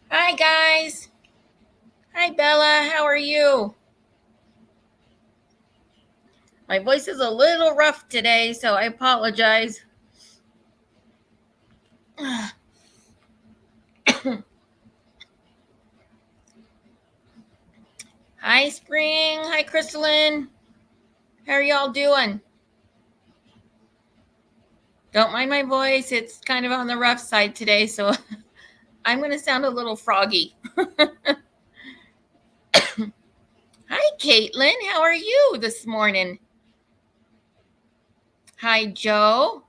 Hi, guys. Hi, Bella. How are you? My voice is a little rough today, so I apologize. Hi, Spring. Hi, Crystalline. How are y'all doing? Don't mind my voice. It's kind of on the rough side today, so I'm going to sound a little froggy. Hi, Caitlin. How are you this morning? Hi, Joe.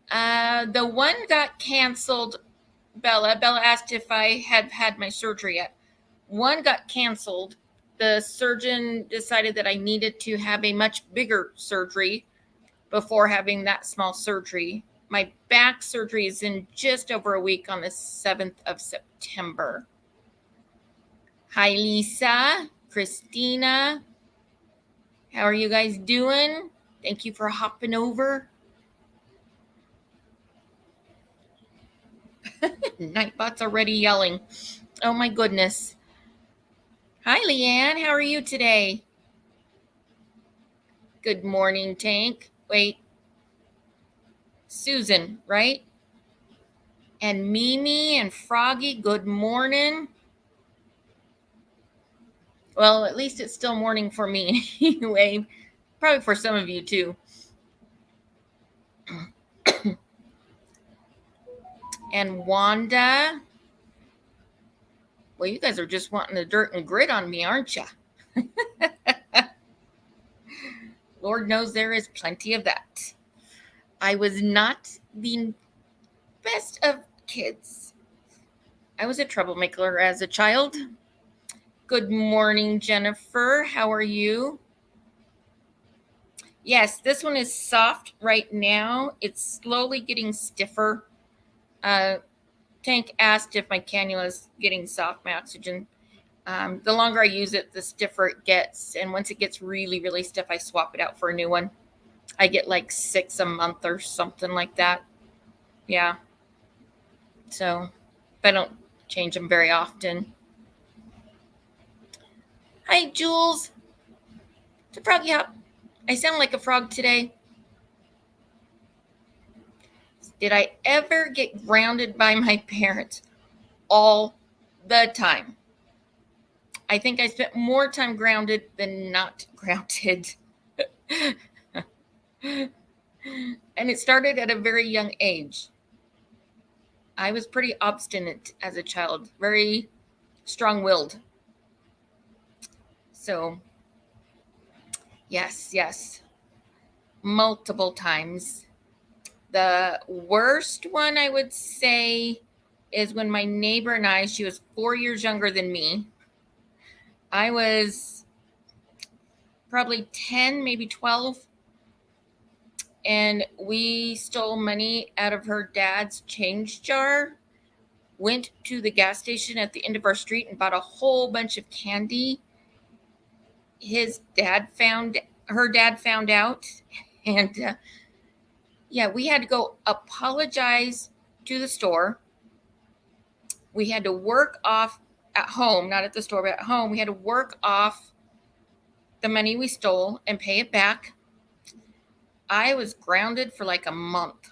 The one got canceled. Bella asked if I had had my surgery yet. One got canceled. The surgeon decided that I needed to have a much bigger surgery before having that small surgery. My back surgery is in just over a week on the 7th of September. Hi, Lisa, Christina. How are you guys doing? Thank you for hopping over. Nightbot's already yelling. Oh my goodness. Hi, Leanne. How are you today? Good morning, Tank. Wait, Susan, right? And Mimi and Froggy, good morning. Well, at least it's still morning for me anyway. Probably for some of you too. And Wanda. Well, you guys are just wanting the dirt and grit on me, aren't you? Lord knows there is plenty of that. I was not the best of kids. I was a troublemaker as a child. Good morning, Jennifer. How are you? Yes, this one is soft right now. It's slowly getting stiffer. Uh, Tank asked if my cannula is getting soft, my oxygen. The longer I use it, the stiffer it gets. And once it gets really, really stiff, I swap it out for a new one. I get like 6 a month or something like that. Yeah. So I don't change them very often. Hi, Jules. It's a froggy hop. I sound like a frog today. Did I ever get grounded by my parents? All the time. I think I spent more time grounded than not grounded. And it started at a very young age. I was pretty obstinate as a child, very strong willed. So, yes, multiple times. The worst one I would say is when my neighbor and I, she was 4 years younger than me. I was probably 10, maybe 12. And we stole money out of her dad's change jar, went to the gas station at the end of our street and bought a whole bunch of candy. Her dad found out. And yeah, we had to go apologize to the store. We had to work off at home, not at the store, but at home. We had to work off the money we stole and pay it back. I was grounded for like a month.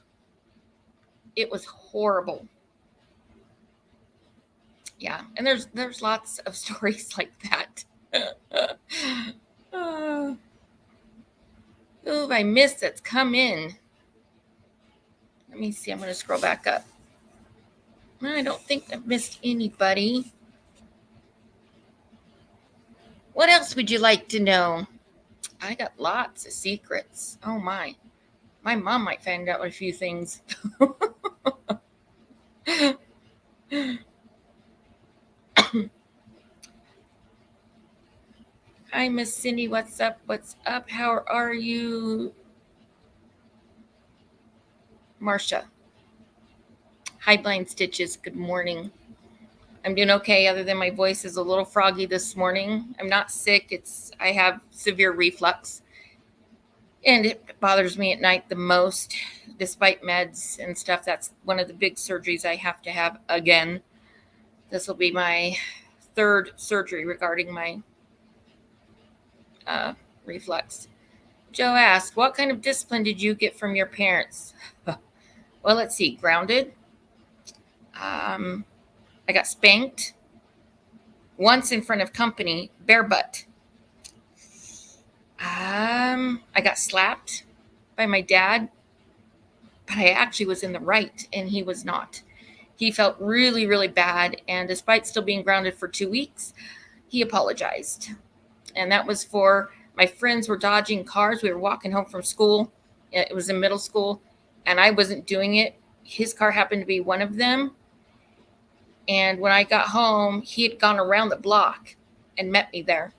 It was horrible. Yeah, and there's lots of stories like that. uh, who have I missed that's come in? Let me see. I'm going to scroll back up. I don't think I've missed anybody. What else would you like to know? I got lots of secrets. Oh my. My mom might find out a few things. Hi, Miss Cindy. What's up? What's up? How are you? Marcia. Hi, Blind Stitches. Good morning. I'm doing okay, other than my voice is a little froggy this morning. I'm not sick. I have severe reflux, and it bothers me at night the most, despite meds and stuff. That's one of the big surgeries I have to have again. This will be my third surgery regarding my reflux. Joe asked, what kind of discipline did you get from your parents? Well, let's see. Grounded. I got spanked once in front of company, bare butt. I got slapped by my dad, but I actually was in the right and he was not. He felt really, really bad. And despite still being grounded for 2 weeks, he apologized. And that was for my friends were dodging cars. We were walking home from school. It was in middle school and I wasn't doing it. His car happened to be one of them. And when I got home, he had gone around the block and met me there.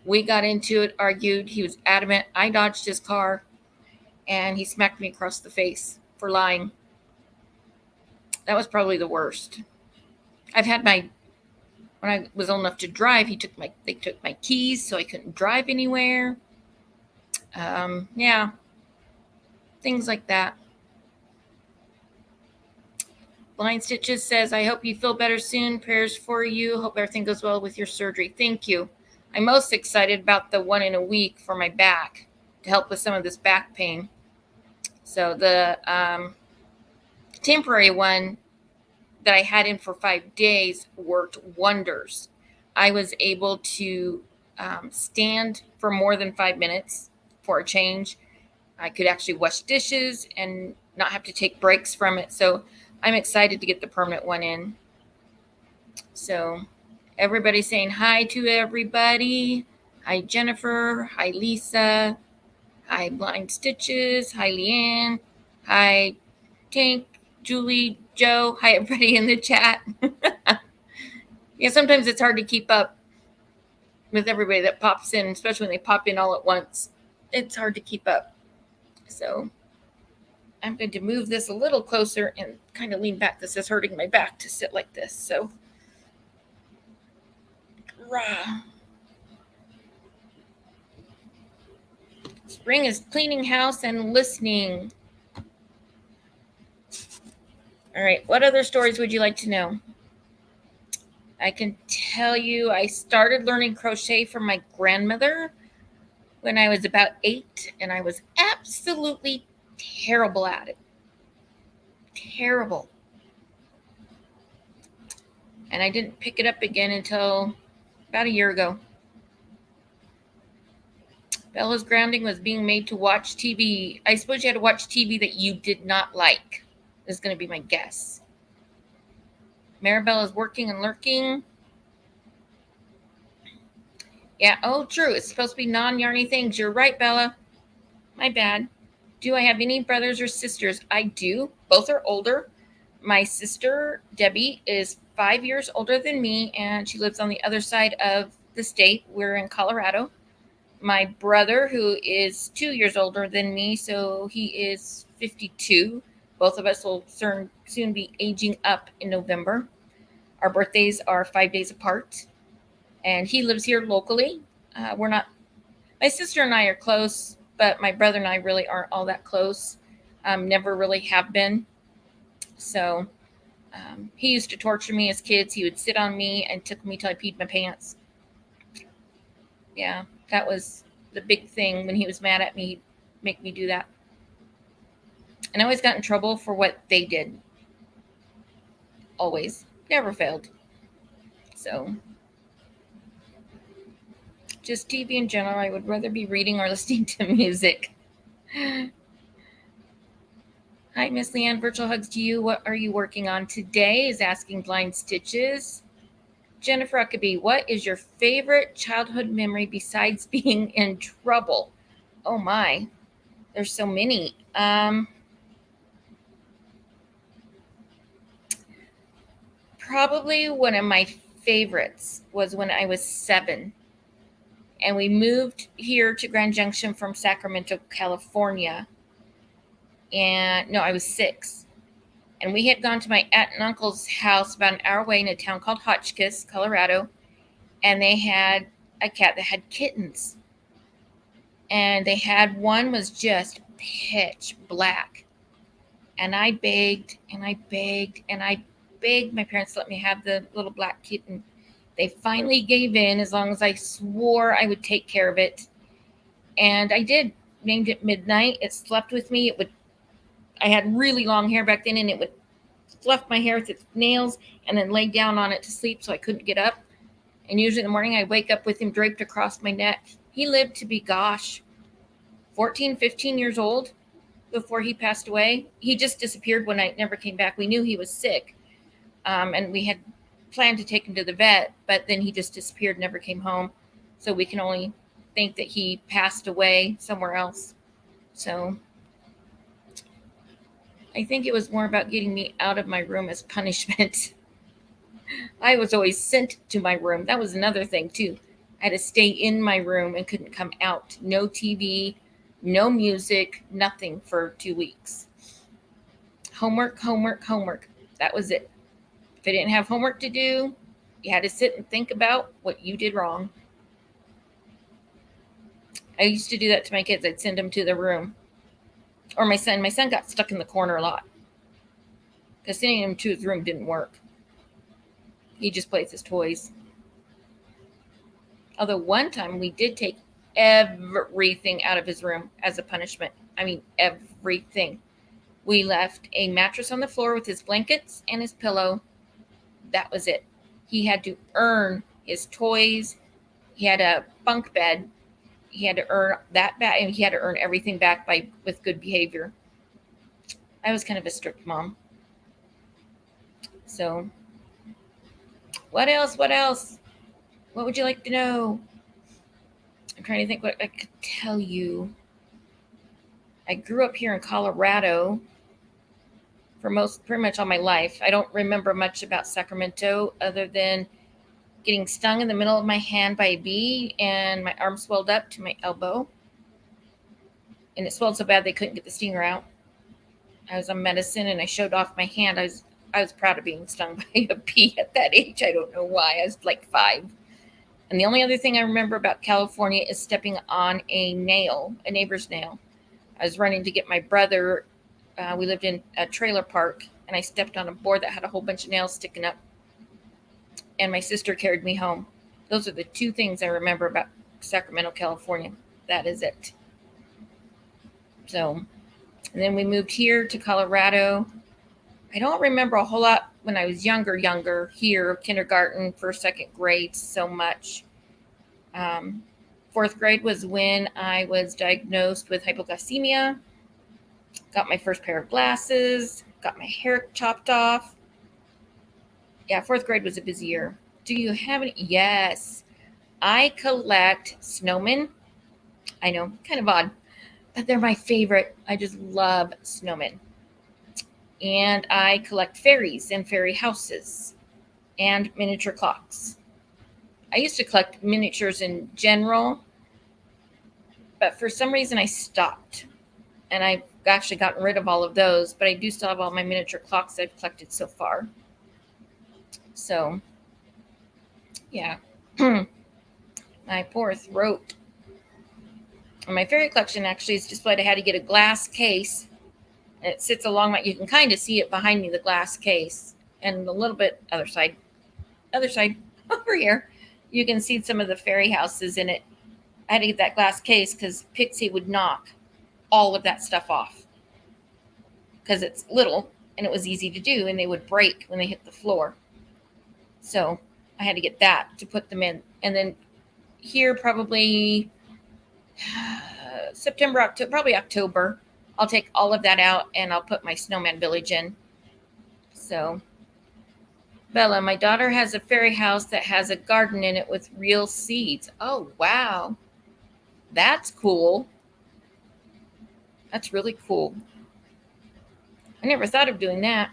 We got into it, argued. He was adamant. I dodged his car and he smacked me across the face for lying. That was probably the worst. I've had when I was old enough to drive, they took my keys so I couldn't drive anywhere. Yeah, things like that. Blind Stitches says, I hope you feel better soon. Prayers for you. Hope everything goes well with your surgery. Thank you. I'm most excited about the one in a week for my back to help with some of this back pain. So the temporary one that I had in for 5 days worked wonders. I was able to stand for more than 5 minutes for a change. I could actually wash dishes and not have to take breaks from it. So I'm excited to get the permanent one in. So everybody's saying hi to everybody. Hi, Jennifer. Hi, Lisa. Hi, Blind Stitches. Hi, Leanne. Hi, Tank, Julie, Joe. Hi, everybody in the chat. Yeah, sometimes it's hard to keep up with everybody that pops in, especially when they pop in all at once. It's hard to keep up. So I'm going to move this a little closer and kind of lean back. This is hurting my back to sit like this. So, rah. Spring is cleaning house and listening. All right, what other stories would you like to know? I can tell you I started learning crochet from my grandmother when I was about 8, and I was absolutely terrible at it. Terrible. And I didn't pick it up again until about a year ago. Bella's grounding was being made to watch TV. I suppose you had to watch TV that you did not like. Is going to be my guess. Maribella's working and lurking. Yeah, oh, true. It's supposed to be non-Yarny things. You're right, Bella. My bad. Do I have any brothers or sisters? I do. Both are older. My sister, Debbie, is 5 years older than me, and she lives on the other side of the state. We're in Colorado. My brother, who is 2 years older than me, so he is 52. Both of us will soon be aging up in November. Our birthdays are 5 days apart, and he lives here locally. My sister and I are close, but my brother and I really aren't all that close. Never really have been. So he used to torture me as kids. He would sit on me and tickle me till I peed my pants. Yeah, that was the big thing. When he was mad at me, he'd make me do that. And I always got in trouble for what they did. Always. Never failed. So just TV in general. I would rather be reading or listening to music. Hi, Miss Leanne. Virtual hugs to you. What are you working on today? Is asking Blind Stitches. Jennifer Huckabee, what is your favorite childhood memory besides being in trouble? Oh my, there's so many. Probably one of my favorites was when I was 7. And we moved here to Grand Junction from Sacramento, California. And no, I was 6. And we had gone to my aunt and uncle's house about an hour away in a town called Hotchkiss, Colorado. And they had a cat that had kittens. And they had one was just pitch black. And I begged and I begged and I begged my parents to let me have the little black kitten. They finally gave in as long as I swore I would take care of it. And I did. Named it Midnight. It slept with me. I had really long hair back then, and it would fluff my hair with its nails and then lay down on it to sleep so I couldn't get up. And usually in the morning I'd wake up with him draped across my neck. He lived to be, 14, 15 years old before he passed away. He just disappeared one night, never came back. We knew he was sick, and we had planned to take him to the vet, but then he just disappeared, never came home. So we can only think that he passed away somewhere else. So I think it was more about getting me out of my room as punishment. I was always sent to my room. That was another thing, too. I had to stay in my room and couldn't come out. No TV, no music, nothing for 2 weeks. Homework, homework, homework. That was it. If I didn't have homework to do, you had to sit and think about what you did wrong. I used to do that to my kids. I'd send them to their room. Or my son. My son got stuck in the corner a lot because sending him to his room didn't work. He just plays his toys. Although one time we did take everything out of his room as a punishment. I mean, everything. We left a mattress on the floor with his blankets and his pillow. That was it. He had to earn his toys. He had a bunk bed. He had to earn that back, and he had to earn everything back with good behavior. I was kind of a strict mom. So, what else? What else? What would you like to know? I'm trying to think what I could tell you. I grew up here in Colorado for pretty much all my life. I don't remember much about Sacramento other than getting stung in the middle of my hand by a bee, and my arm swelled up to my elbow. And it swelled so bad they couldn't get the stinger out. I was on medicine, and I showed off my hand. I was proud of being stung by a bee at that age. I don't know why. I was like 5. And the only other thing I remember about California is stepping on a nail, a neighbor's nail. I was running to get my brother. We lived in a trailer park, and I stepped on a board that had a whole bunch of nails sticking up. And my sister carried me home. Those are the 2 things I remember about Sacramento, California. That is it. So, and then we moved here to Colorado. I don't remember a whole lot when I was younger here, kindergarten, first, second grade, so much. 4th grade was when I was diagnosed with hypoglycemia, got my first pair of glasses, got my hair chopped off. Yeah, 4th grade was a busy year. Do you have any? Yes. I collect snowmen. I know, kind of odd, but they're my favorite. I just love snowmen. And I collect fairies and fairy houses and miniature clocks. I used to collect miniatures in general, but for some reason I stopped. And I've actually gotten rid of all of those, but I do still have all my miniature clocks I've collected so far. So, yeah. My poor throat. And my fairy collection actually is displayed. I had to get a glass case. And it sits along you can kind of see it behind me, the glass case. And a little bit other side, over here. You can see some of the fairy houses in it. I had to get that glass case because Pixie would knock all of that stuff off. Because it's little and it was easy to do, and they would break when they hit the floor. So I had to get that to put them in. And then here probably September, October, probably October, I'll take all of that out and I'll put my snowman village in. So, Bella, my daughter has a fairy house that has a garden in it with real seeds. Oh, wow. That's cool. That's really cool. I never thought of doing that.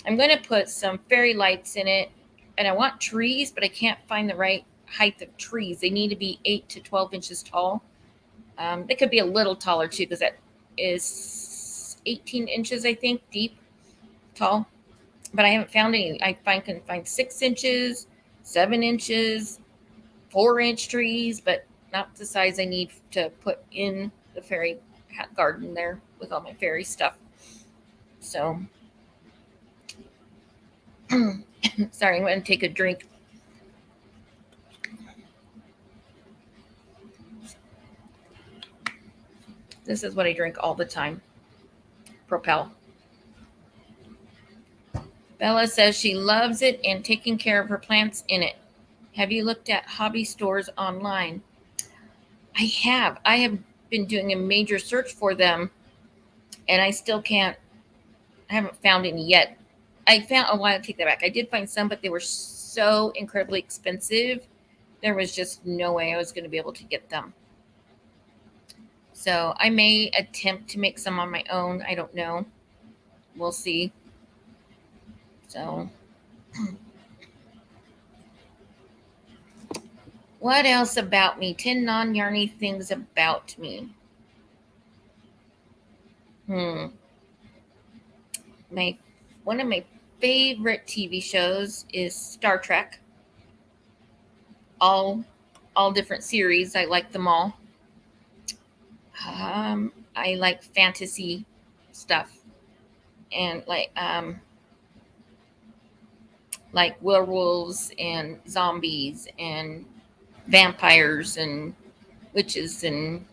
I'm going to put some fairy lights in it, and I want trees, but I can't find the right height of trees. They need to be 8 to 12 inches tall. They could be a little taller too, because that is 18 inches, I think, deep, tall. But I haven't found any. I can find 6 inches, 7 inches, 4-inch trees, but not the size I need to put in the fairy garden there with all my fairy stuff. So, Sorry, I'm going to take a drink. This is what I drink all the time. Propel. Bella says she loves it and taking care of her plants in it. Have you looked at hobby stores online? I have. I have been doing a major search for them, and I still can't. I haven't found any yet. I found. Oh, I take that back. I did find some, but they were so incredibly expensive. There was just no way I was going to be able to get them. So I may attempt to make some on my own. I don't know. We'll see. So, what else about me? 10 non-Yarny things about me. My one of my favorite TV shows is Star Trek. All different series. I like them all. I like fantasy stuff and like werewolves and zombies and vampires and witches and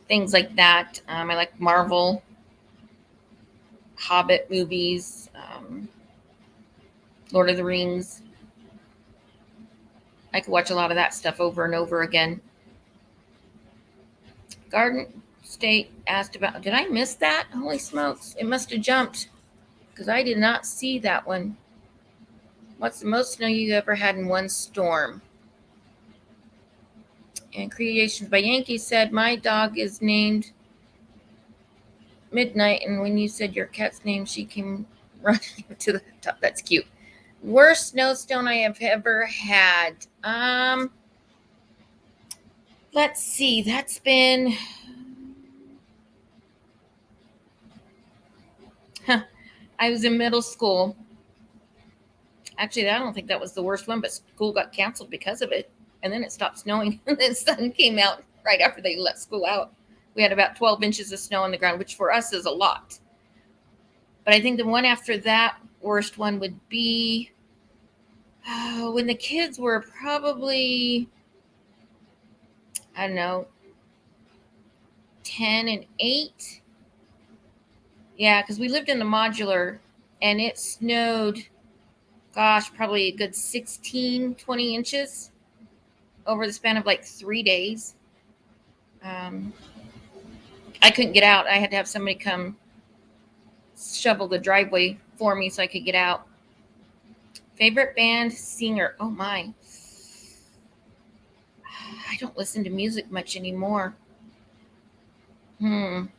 things like that. I like Marvel, Hobbit movies, Lord of the Rings. I could watch a lot of that stuff over and over again. Garden State asked about, did I miss that? Holy smokes, it must have jumped because I did not see that one. What's the most snow you ever had in one storm? And Creations by Yankee said, my dog is named Midnight, and when you said your cat's name, she came running to the top. That's cute. Worst snowstorm I have ever had. Let's see. That's been I was in middle school. Actually, I don't think that was the worst one, but school got canceled because of it. And then it stopped snowing. And the sun came out right after they let school out. We had about 12 inches of snow on the ground, which for us is a lot. But I think the one after that worst one would be when the kids were probably, I don't know, 10 and 8. Yeah, because we lived in the modular and it snowed, gosh, probably a good 16, 20 inches over the span of like 3 days. I couldn't get out. I had to have somebody come shovel the driveway for me so I could get out. Favorite band, singer. Oh my. I don't listen to music much anymore. I'm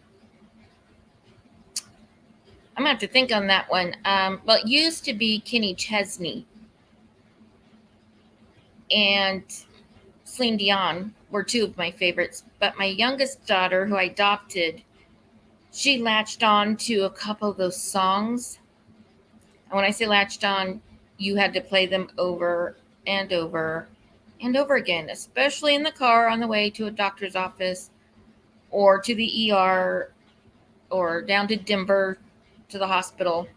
gonna have to think on that one. Well, it used to be Kenny Chesney and Celine Dion were two of my favorites. But my youngest daughter, who I adopted, she latched on to a couple of those songs. And when I say latched on, you had to play them over and over and over again, especially in the car on the way to a doctor's office or to the ER or down to Denver to the hospital.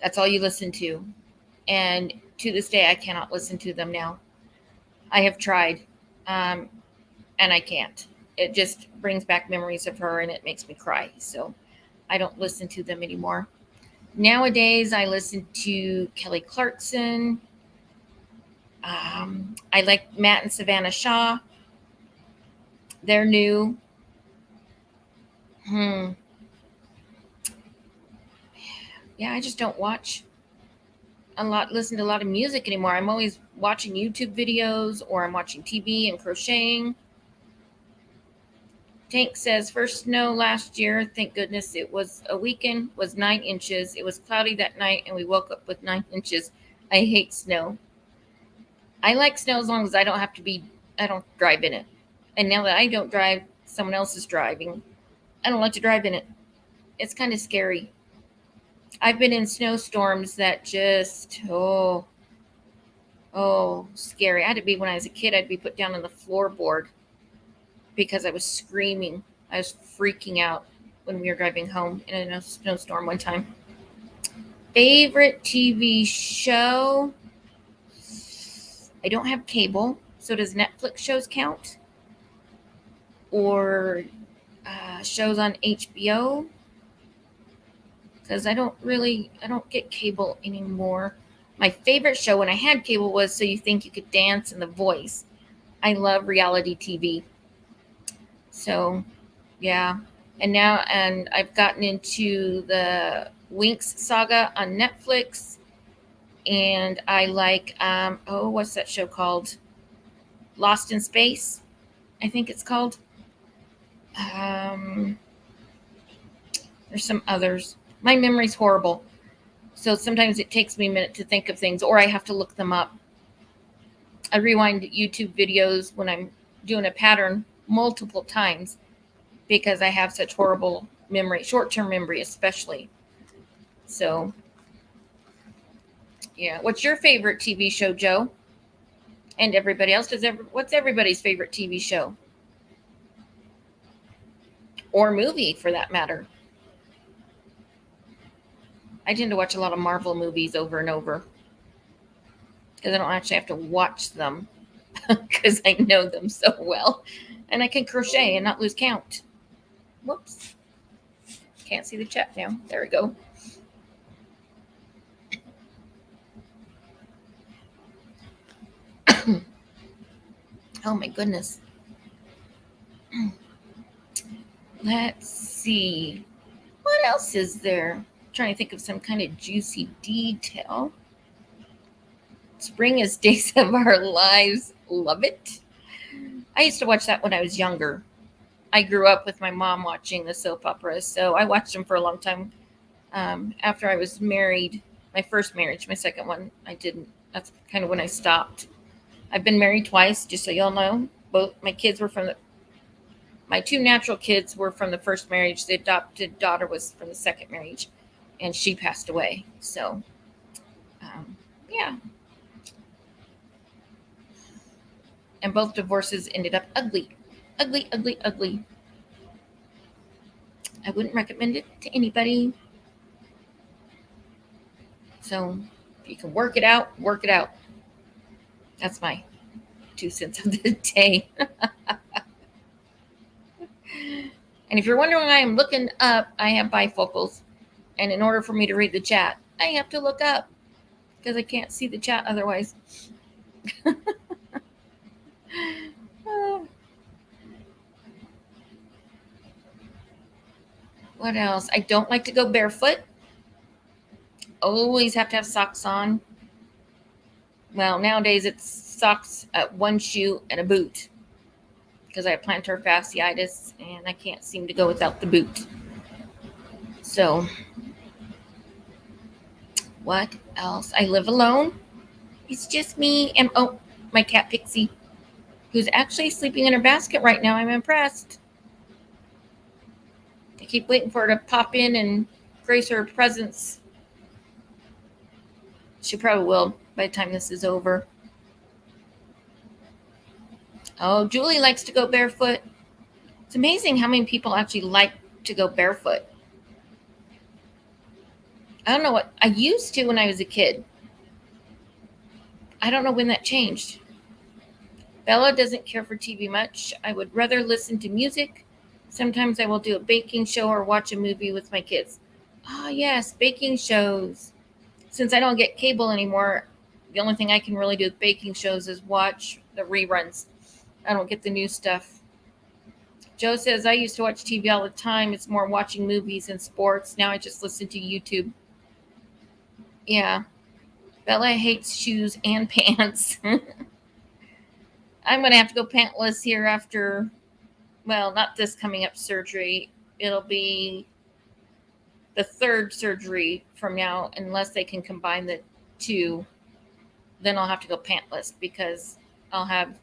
That's all you listen to. And to this day, I cannot listen to them now. I have tried, and I can't. It just brings back memories of her and it makes me cry. So I don't listen to them anymore. Nowadays, I listen to Kelly Clarkson. I like Matt and Savannah Shaw. They're new. Yeah, I just don't listen to a lot of music anymore. I'm always watching YouTube videos or I'm watching TV and crocheting. Tank says, first snow last year, thank goodness it was a weekend, was 9 inches. It was cloudy that night and we woke up with 9 inches. I hate snow. I like snow as long as I don't drive in it. And now that I don't drive, someone else is driving. I don't like to drive in it. It's kind of scary. I've been in snowstorms that just, scary. I had to be, when I was a kid, I'd be put down on the floorboard because I was screaming. I was freaking out when we were driving home in a snowstorm one time. Favorite TV show? I don't have cable, so does Netflix shows count? Or shows on HBO? Because I don't get cable anymore. My favorite show when I had cable was So You Think You Could Dance and The Voice. I love reality TV. So, yeah. And I've gotten into the Winx saga on Netflix. And I like, what's that show called? Lost in Space, I think it's called. There's some others. My memory's horrible. So sometimes it takes me a minute to think of things, or I have to look them up. I rewind YouTube videos when I'm doing a pattern multiple times because I have such horrible memory, short-term memory especially. So, yeah. What's your favorite TV show, Joe? And everybody else, what's everybody's favorite TV show? Or movie, for that matter? I tend to watch a lot of Marvel movies over and over because I don't actually have to watch them because I know them so well. And I can crochet and not lose count. Whoops. Can't see the chat now. There we go. Oh my goodness. Let's see. What else is there? I'm trying to think of some kind of juicy detail. Spring is Days of Our Lives. Love it. I used to watch that when I was younger. I grew up with my mom watching the soap operas, so I watched them for a long time. After I was married, my first marriage, my second one, I didn't. That's kind of when I stopped. I've been married twice, just so y'all know. Both my kids were my two natural kids were from the first marriage. The adopted daughter was from the second marriage, and she passed away. So, yeah. And both divorces ended up ugly. Ugly, ugly, ugly. I wouldn't recommend it to anybody. So, if you can work it out, work it out. That's my 2 cents of the day. And if you're wondering why I'm looking up, I have bifocals. And in order for me to read the chat, I have to look up because I can't see the chat otherwise. What else? I don't like to go barefoot. Always have to have socks on. Well, nowadays it's socks, one shoe, and a boot because I have plantar fasciitis and I can't seem to go without the boot. So, what else? I live alone. It's just me and my cat Pixie, who's actually sleeping in her basket right now. I'm impressed. I keep waiting for her to pop in and grace her presence. She probably will by the time this is over. Oh, Julie likes to go barefoot. It's amazing how many people actually like to go barefoot. I don't know what I used to when I was a kid. I don't know when that changed. Bella doesn't care for TV much. I would rather listen to music. Sometimes I will do a baking show or watch a movie with my kids. Oh, yes, baking shows. Since I don't get cable anymore, the only thing I can really do with baking shows is watch the reruns. I don't get the new stuff. Joe says, I used to watch TV all the time. It's more watching movies and sports. Now I just listen to YouTube. Yeah. Bella hates shoes and pants. I'm going to have to go pantless here after, well, not this coming up surgery. It'll be the third surgery from now, unless they can combine the two. Then I'll have to go pantless because I'll have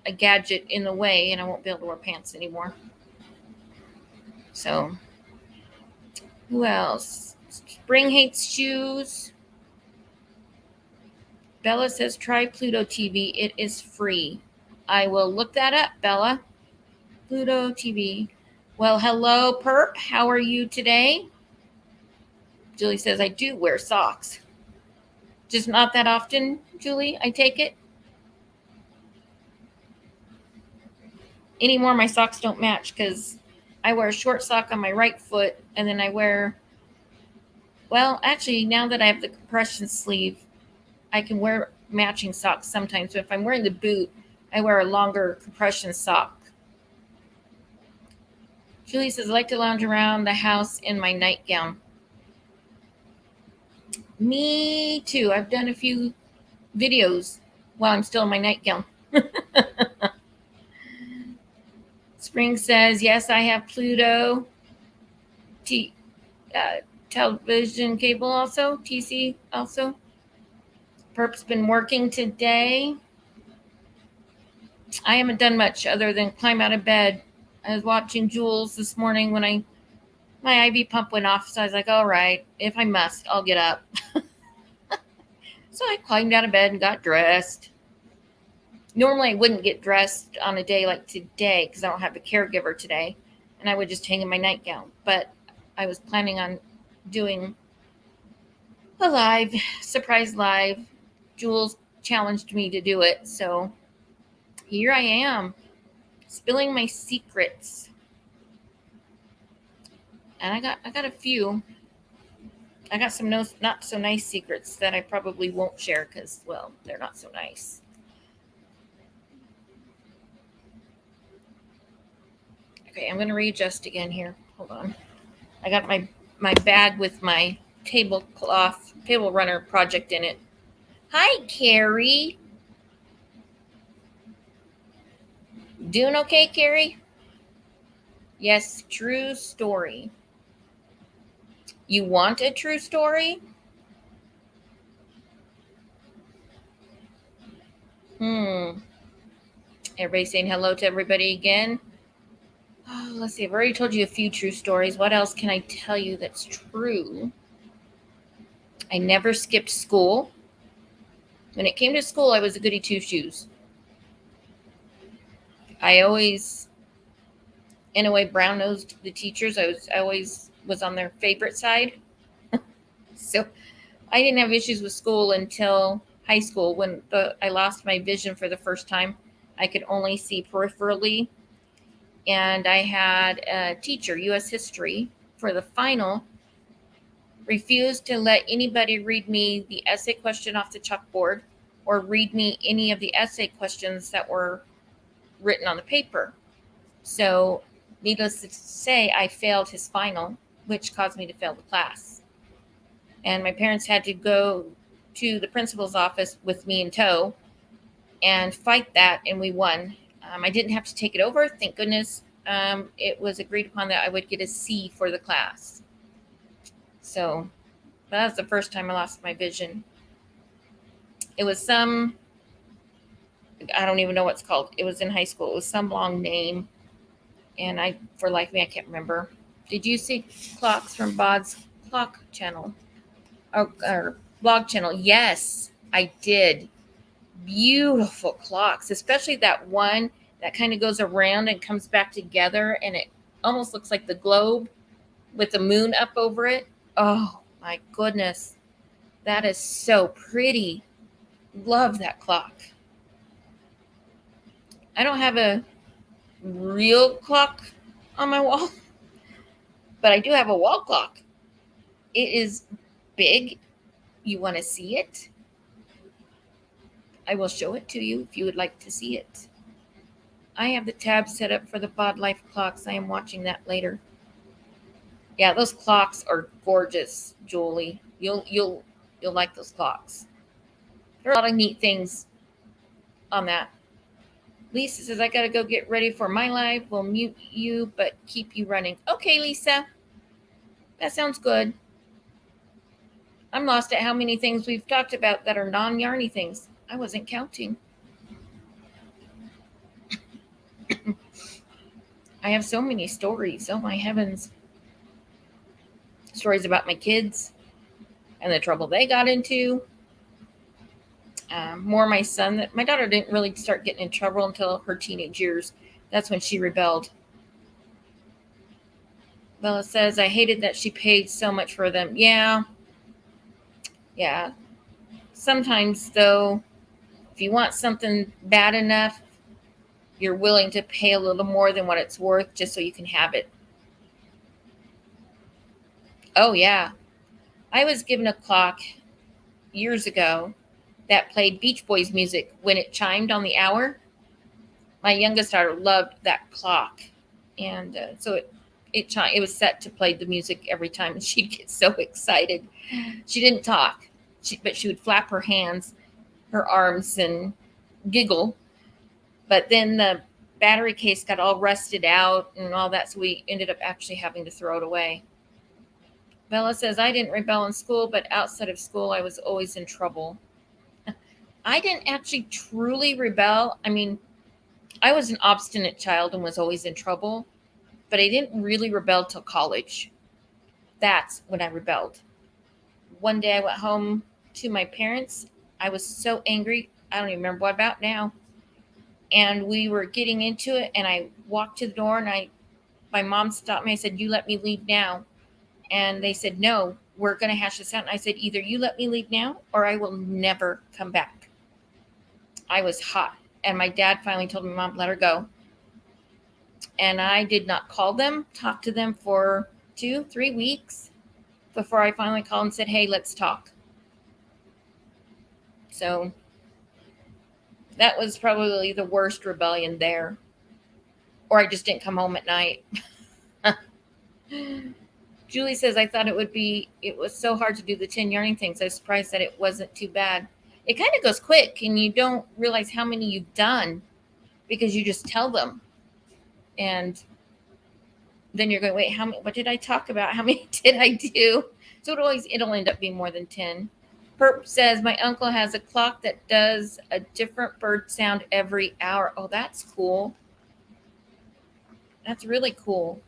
a gadget in the way and I won't be able to wear pants anymore. So, who else? Spring hates shoes. Bella says, try Pluto TV. It is free. I will look that up, Bella. Pluto TV. Well, hello, Perp. How are you today? Julie says, I do wear socks. Just not that often, Julie, I take it. Anymore, my socks don't match because I wear a short sock on my right foot, and then I wear, well, actually, now that I have the compression sleeve, I can wear matching socks sometimes. But if I'm wearing the boot, I wear a longer compression sock. Julie says, I like to lounge around the house in my nightgown. Me too. I've done a few videos while I'm still in my nightgown. Spring says, yes, I have Pluto television cable also, TC also. Perp's been working today. I haven't done much other than climb out of bed. I was watching Jules this morning when my IV pump went off, so I was like, all right, if I must, I'll get up. So I climbed out of bed and got dressed. Normally, I wouldn't get dressed on a day like today because I don't have a caregiver today, and I would just hang in my nightgown. But I was planning on doing a surprise live. Jules challenged me to do it, so here I am, spilling my secrets. And I got a few. I got some not so nice secrets that I probably won't share because, well, they're not so nice. Okay, I'm going to readjust again here. Hold on. I got my bag with my table runner project in it. Hi, Carrie. Doing okay, Carrie? Yes, true story. You want a true story? Everybody saying hello to everybody again. Oh, let's see. I've already told you a few true stories. What else can I tell you that's true? I never skipped school. When it came to school, I was a goody two-shoes. I always, in a way, brown-nosed the teachers. I always was on their favorite side. So I didn't have issues with school until high school when I lost my vision for the first time. I could only see peripherally. And I had a teacher, U.S. history, for the final, refused to let anybody read me the essay question off the chalkboard or read me any of the essay questions that were written on the paper. So, needless to say, I failed his final, which caused me to fail the class. And my parents had to go to the principal's office with me in tow and fight that, and we won. I didn't have to take it over, thank goodness. It was agreed upon that I would get a C for the class. So that was the first time I lost my vision. It was I don't even know what it's called. It was in high school. It was some long name. And for life of me, I can't remember. Did you see clocks from Bod's clock channel? Or blog channel? Yes, I did. Beautiful clocks, especially that one that kind of goes around and comes back together, and it almost looks like the globe with the moon up over it. Oh my goodness, that is so pretty. Love that clock. I don't have a real clock on my wall, but I do have a wall clock. It is big. You want to see it? I will show it to you if you would like to see it. I have the tab set up for the Bod Life clocks. I am watching that later. Yeah, those clocks are gorgeous, Julie. You'll like those clocks. There are a lot of neat things on that. Lisa says, I gotta go get ready for my live. We'll mute you, but keep you running. Okay, Lisa. That sounds good. I'm lost at how many things we've talked about that are non-Yarny things. I wasn't counting. I have so many stories. Oh my heavens. Stories about my kids and the trouble they got into. More my son. My daughter didn't really start getting in trouble until her teenage years. That's when she rebelled. Bella says, I hated that she paid so much for them. Yeah. Sometimes, though, if you want something bad enough, you're willing to pay a little more than what it's worth just so you can have it. Oh, yeah. I was given a clock years ago that played Beach Boys music when it chimed on the hour. My youngest daughter loved that clock. And so it was set to play the music every time, and she'd get so excited. She didn't talk, but she would flap her hands, her arms, and giggle. But then the battery case got all rusted out and all that, so we ended up actually having to throw it away. Bella says, I didn't rebel in school, but outside of school, I was always in trouble. I didn't actually truly rebel. I mean, I was an obstinate child and was always in trouble, but I didn't really rebel till college. That's when I rebelled. One day I went home to my parents. I was so angry. I don't even remember what about now. And we were getting into it, and I walked to the door, and my mom stopped me. I said, you let me leave now. And they said, no, we're going to hash this out. And I said, either you let me leave now or I will never come back. I was hot. And my dad finally told me, Mom, let her go. And I did not call them, talk to them for 2-3 weeks before I finally called and said, hey, let's talk. So that was probably the worst rebellion there. Or I just didn't come home at night. Julie says, I thought it was so hard to do the 10 yarning things. I was surprised that it wasn't too bad. It kind of goes quick, and you don't realize how many you've done because you just tell them. And then you're going, wait, what did I talk about? How many did I do? So it'll end up being more than 10. Perp says, my uncle has a clock that does a different bird sound every hour. Oh, that's cool. That's really cool.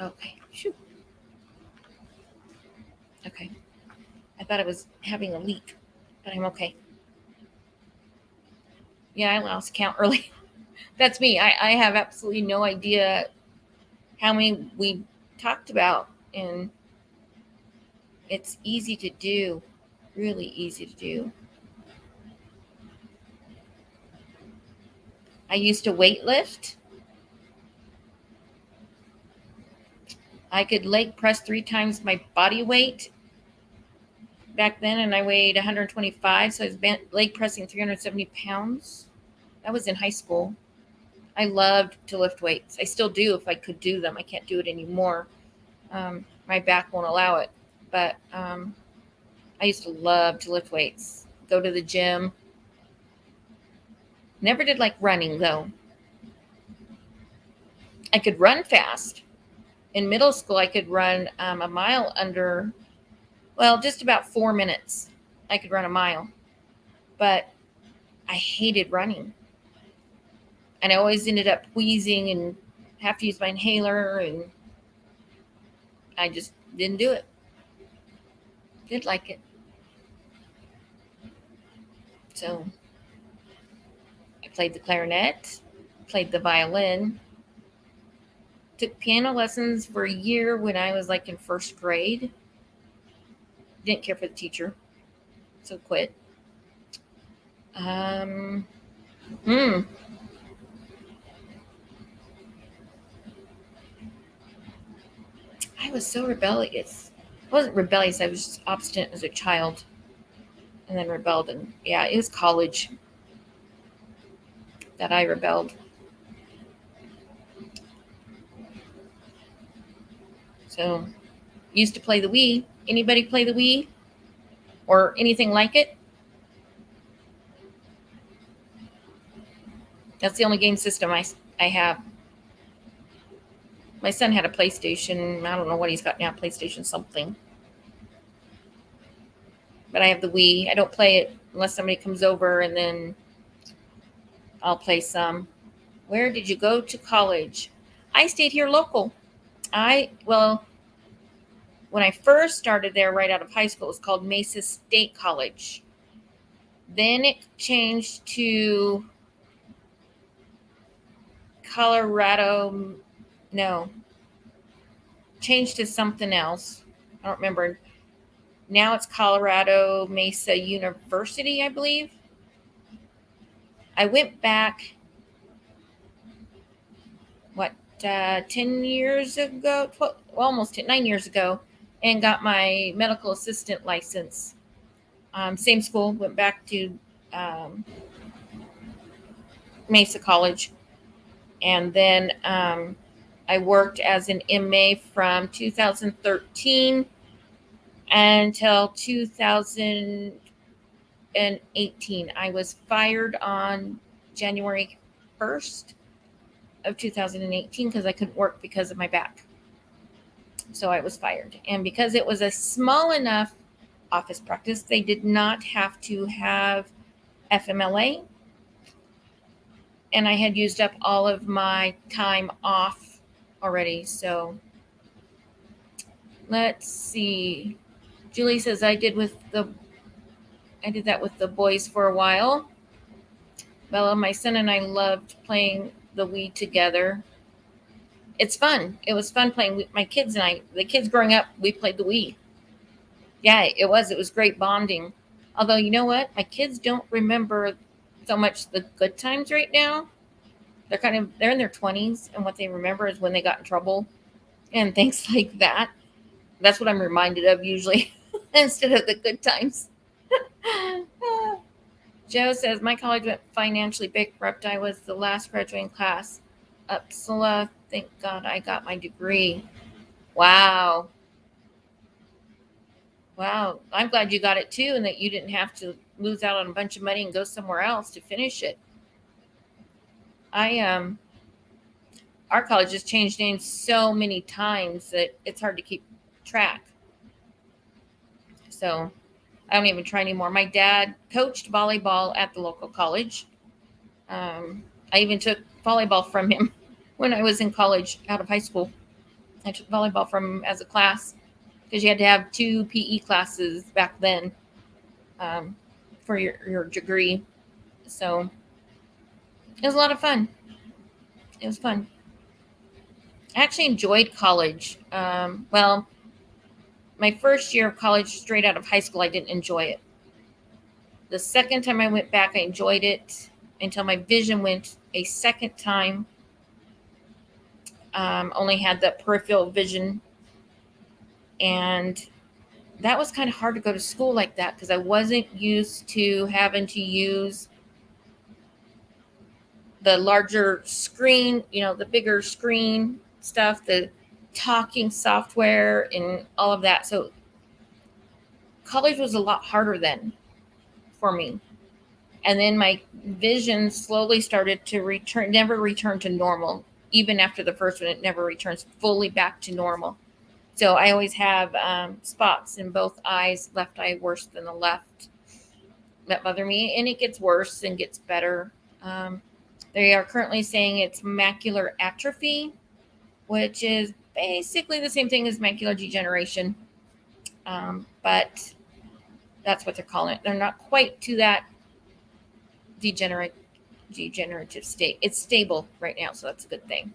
Okay. Shoot. Okay. I thought I was having a leak, but I'm okay. Yeah, I lost count early. That's me. I have absolutely no idea how many we talked about, and it's easy to do. Really easy to do. I used to weight lift. I could leg press 3 times my body weight back then, and I weighed 125, so I was leg pressing 370 pounds. That was in high school. I loved to lift weights. I still do if I could do them. I can't do it anymore. My back won't allow it. But I used to love to lift weights, go to the gym. Never did like running, though. I could run fast. In middle school, I could run a mile under, just about 4 minutes. I could run a mile. But I hated running. And I always ended up wheezing and have to use my inhaler, and I just didn't do it. Did like it. So I played the clarinet, played the violin, took piano lessons for a year when I was like in first grade. Didn't care for the teacher, so quit. I was so rebellious. I wasn't rebellious. I was just obstinate as a child, and then rebelled. And yeah, it was college that I rebelled. So, used to play the Wii. Anybody play the Wii or anything like it? That's the only game system I have. My son had a PlayStation. I don't know what he's got now, PlayStation something. But I have the Wii. I don't play it unless somebody comes over, and then I'll play some. Where did you go to college? I stayed here local. When I first started there right out of high school, it was called Mesa State College. Then it changed to Colorado. No, changed to something else. I don't remember. Now it's Colorado Mesa University, I believe. I went back, what, 10 years ago, 12, almost 9 years ago, and got my medical assistant license. Same school, went back to Mesa College. And then I worked as an MA from 2013 until 2018. I was fired on January 1st of 2018 because I couldn't work because of my back. So I was fired. And because it was a small enough office practice, they did not have to have FMLA. And I had used up all of my time off already. So let's see. Julie says I did that with the boys for a while. Bella, my son and I loved playing the Wii together. It's fun. It was fun playing with my kids and I. The kids growing up, we played the Wii. Yeah, it was. It was great bonding. Although, you know what? My kids don't remember so much the good times right now. They're in their 20s, and what they remember is when they got in trouble and things like that. That's what I'm reminded of usually instead of the good times. Joe says, my college went financially bankrupt. I was the last graduating class. Uppsala, thank God I got my degree. Wow. Wow. I'm glad you got it too, and that you didn't have to lose out on a bunch of money and go somewhere else to finish it. Our college has changed names so many times that it's hard to keep track. So I don't even try anymore. My dad coached volleyball at the local college. I even took volleyball from him when I was in college out of high school. I took volleyball from him as a class because you had to have 2 PE classes back then for your degree. So it was a lot of fun. It was fun. I actually enjoyed college. Well, my first year of college, straight out of high school, I didn't enjoy it. The second time I went back, I enjoyed it until my vision went a second time. Only had the peripheral vision, and that was kind of hard to go to school like that because I wasn't used to having to use the larger screen, the bigger screen stuff, the talking software and all of that. So college was a lot harder then for me. And then my vision slowly started to never return to normal. Even after the first one, it never returns fully back to normal. So I always have spots in both eyes, left eye worse than the left, that bother me. And it gets worse and gets better. They are currently saying it's macular atrophy, which is basically the same thing as macular degeneration. But that's what they're calling it. They're not quite to that degenerative state. It's stable right now, so that's a good thing.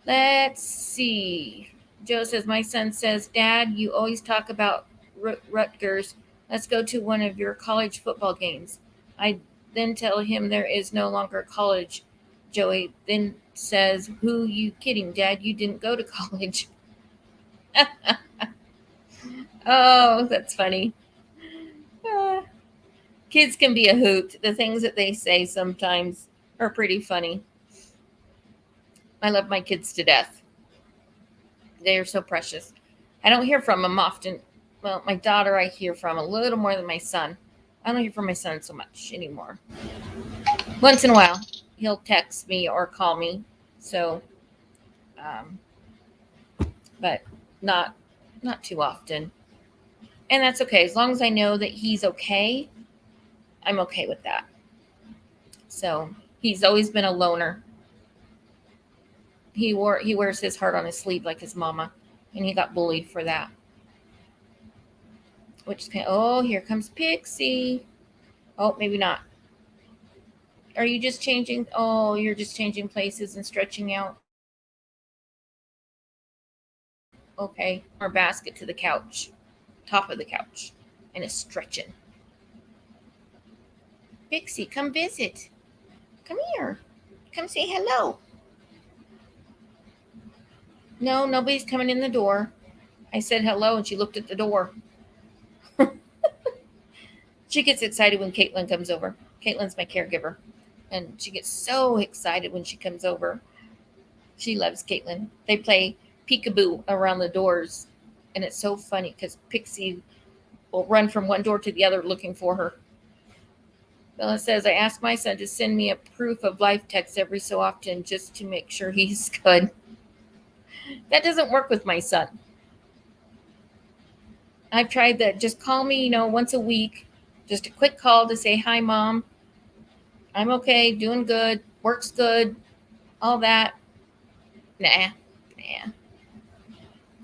Let's see. Joe says, my son says, Dad, you always talk about Rutgers. Let's go to one of your college football games. I then tell him there is no longer college. Joey then says, who you kidding, Dad? You didn't go to college. Oh, that's funny. Kids can be a hoot. The things that they say sometimes are pretty funny. I love my kids to death. They are so precious. I don't hear from them often. Well, my daughter I hear from a little more than my son. I don't hear from my son so much anymore. Once in a while, he'll text me or call me. So, but not too often. And that's okay. As long as I know that he's okay, I'm okay with that. So he's always been a loner. He wears his heart on his sleeve like his mama, and he got bullied for that. Which is oh, here comes Pixie. Oh, maybe not. Are you just changing? Oh, you're just changing places and stretching out. Okay. Our basket to the couch, top of the couch, and is stretching. Pixie, come visit. Come here. Come say hello. No, nobody's coming in the door. I said hello, and she looked at the door. She gets excited when Caitlin comes over. Caitlin's my caregiver, and she gets so excited when she comes over. She loves Caitlin. They play peekaboo around the doors, and it's so funny because Pixie will run from one door to the other looking for her. Bella says, I ask my son to send me a proof of life text every so often just to make sure he's good. That doesn't work with my son. I've tried that. Just call me, once a week. Just a quick call to say, hi, Mom. I'm okay, doing good, works good, all that. Nah.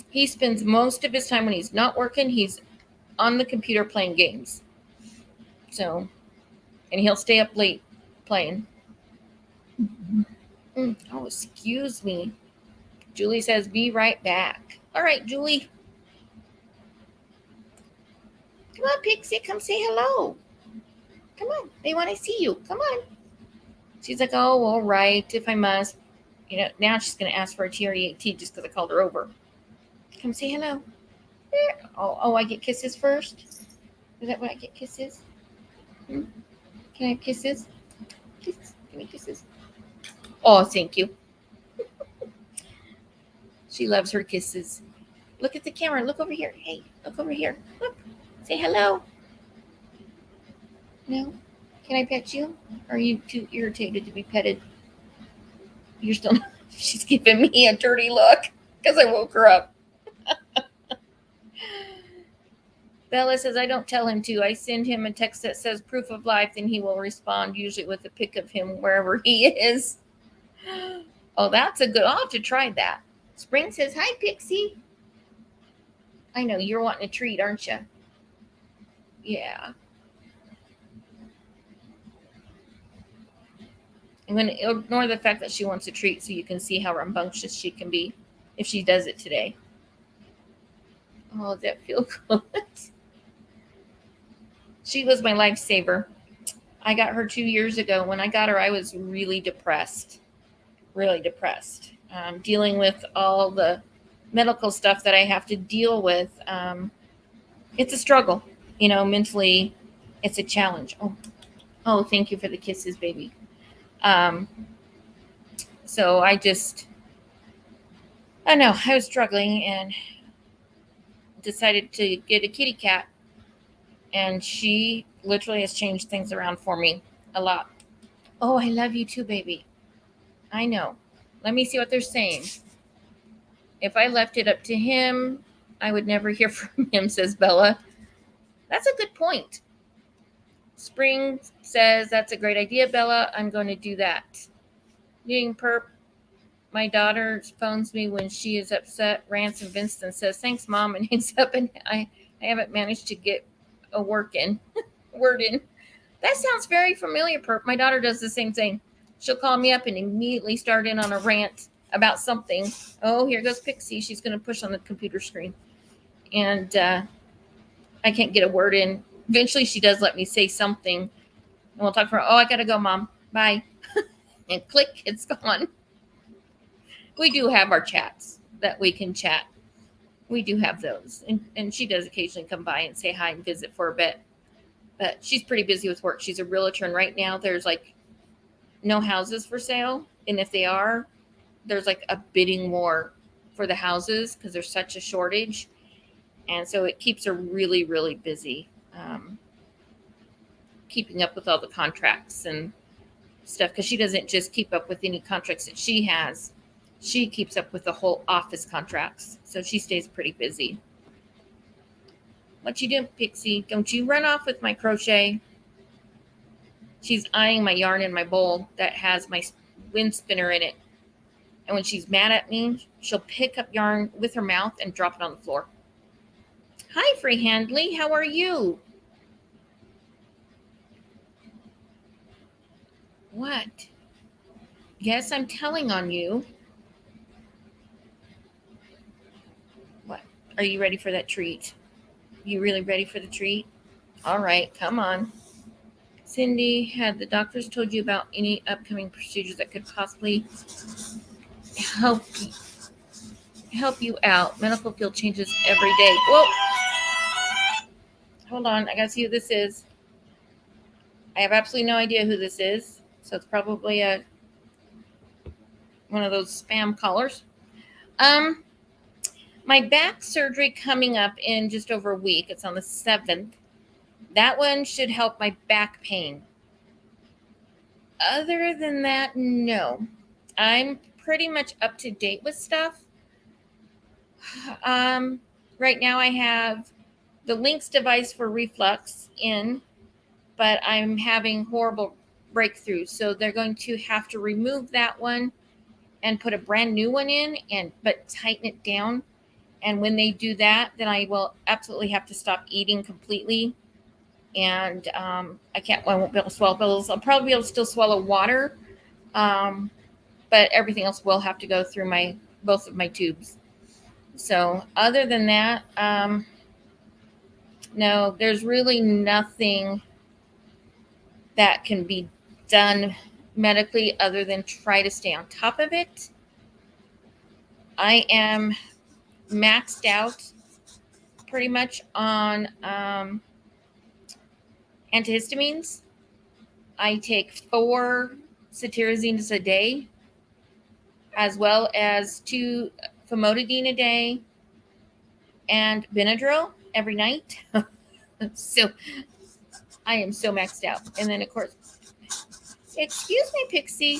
He spends most of his time when he's not working, he's on the computer playing games. So, and he'll stay up late playing. Oh, excuse me. Julie says, be right back. All right, Julie. Come on, Pixie, come say hello. Come on, they want to see you. Come on. She's like, oh, all right, if I must. Now she's going to ask for a TREAT just because I called her over. Come say hello. Oh, I get kisses first? Is that what I get, kisses? Can I have kisses? Kisses. Give me kisses. Oh, thank you. She loves her kisses. Look at the camera. Look over here. Hey, look over here. Look. Say hello. No? Can I pet you? Or are you too irritated to be petted? You're still not. She's giving me a dirty look because I woke her up. Bella says, I don't tell him to. I send him a text that says proof of life, then he will respond, usually with a pic of him wherever he is. Oh, that's a good. I'll have to try that. Spring says, hi, Pixie. I know, you're wanting a treat, aren't you? Yeah. I'm going to ignore the fact that she wants a treat so you can see how rambunctious she can be if she does it today. Oh, does that feel good? She was my lifesaver. I got her 2 years ago. When I got her, I was really depressed. Dealing with all the medical stuff that I have to deal with. It's a struggle, mentally. It's a challenge. Oh, thank you for the kisses, baby. So I was struggling and decided to get a kitty cat, and she literally has changed things around for me a lot. Oh, I love you too, baby. I know. Let me see what they're saying. If I left it up to him, I would never hear from him, says Bella. That's a good point. Spring says, that's a great idea, Bella. I'm going to do that. Being perp, my daughter phones me when she is upset, rants and vents and says, thanks, Mom, and hangs up, and I haven't managed to get a word in. That sounds very familiar, perp. My daughter does the same thing. She'll call me up and immediately start in on a rant about something. Oh, here goes Pixie. She's going to push on the computer screen. And I can't get a word in. Eventually, she does let me say something. And we'll talk for, I got to go, Mom. Bye. And click, it's gone. We do have our chats that we can chat. We do have those. And she does occasionally come by and say hi and visit for a bit. But she's pretty busy with work. She's a realtor, and right now there's no houses for sale. And if they are, there's a bidding war for the houses because there's such a shortage. And so it keeps her really, really busy, keeping up with all the contracts and stuff. Because she doesn't just keep up with any contracts that she has. She keeps up with the whole office contracts. So she stays pretty busy. What you doing, Pixie? Don't you run off with my crochet. She's eyeing my yarn in my bowl that has my wind spinner in it. And when she's mad at me, she'll pick up yarn with her mouth and drop it on the floor. Hi, Freehandly. How are you? What? Yes, I'm telling on you. Are you ready for that treat? You really ready for the treat? All right, come on. Cindy, had the doctors told you about any upcoming procedures that could possibly help help you out? Medical field changes every day. Whoa, hold on. I gotta see who this is. I have absolutely no idea who this is, so it's probably one of those spam callers. Um, my back surgery coming up in just over a week. It's on the 7th. That one should help my back pain. Other than that, no. I'm pretty much up to date with stuff. Right now I have the Lynx device for reflux in, but I'm having horrible breakthroughs. So they're going to have to remove that one and put a brand new one in, but tighten it down. And when they do that, then I will absolutely have to stop eating completely. And I won't be able to swallow pills. I'll probably be able to still swallow water. But everything else will have to go through both of my tubes. So other than that, no, there's really nothing that can be done medically other than try to stay on top of it. I am maxed out pretty much on antihistamines. I take 4 cetirizines a day, as well as 2 famotidine a day, and Benadryl every night. So I am so maxed out. And then, of course, excuse me, Pixie.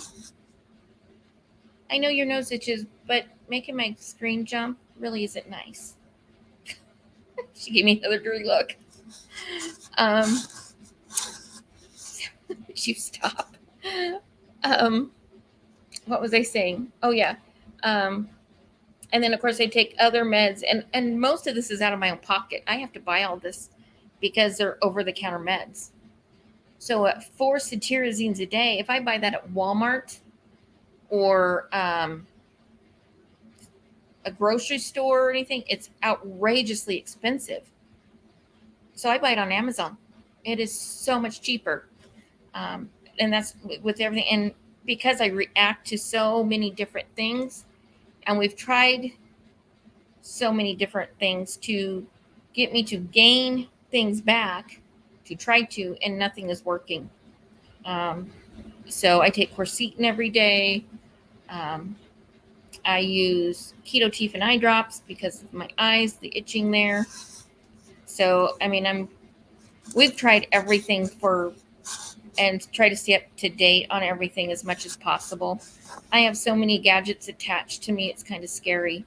I know your nose itches, but making my screen jump really isn't nice. She gave me another dirty look. You stop. What was I saying? Oh, yeah. And then, of course, I take other meds. And most of this is out of my own pocket. I have to buy all this because they're over-the-counter meds. So at 4 cetirizines a day, if I buy that at Walmart or a grocery store or anything, it's outrageously expensive. So I buy it on Amazon. It is so much cheaper. And that's with everything. And because I react to so many different things, and we've tried so many different things to get me to gain things back, to try to, and nothing is working. So I take quercetin every day. I use ketotifen eye drops because of my eyes, the itching there. So, I mean, we've tried everything and try to stay up to date on everything as much as possible. I have so many gadgets attached to me, it's kind of scary.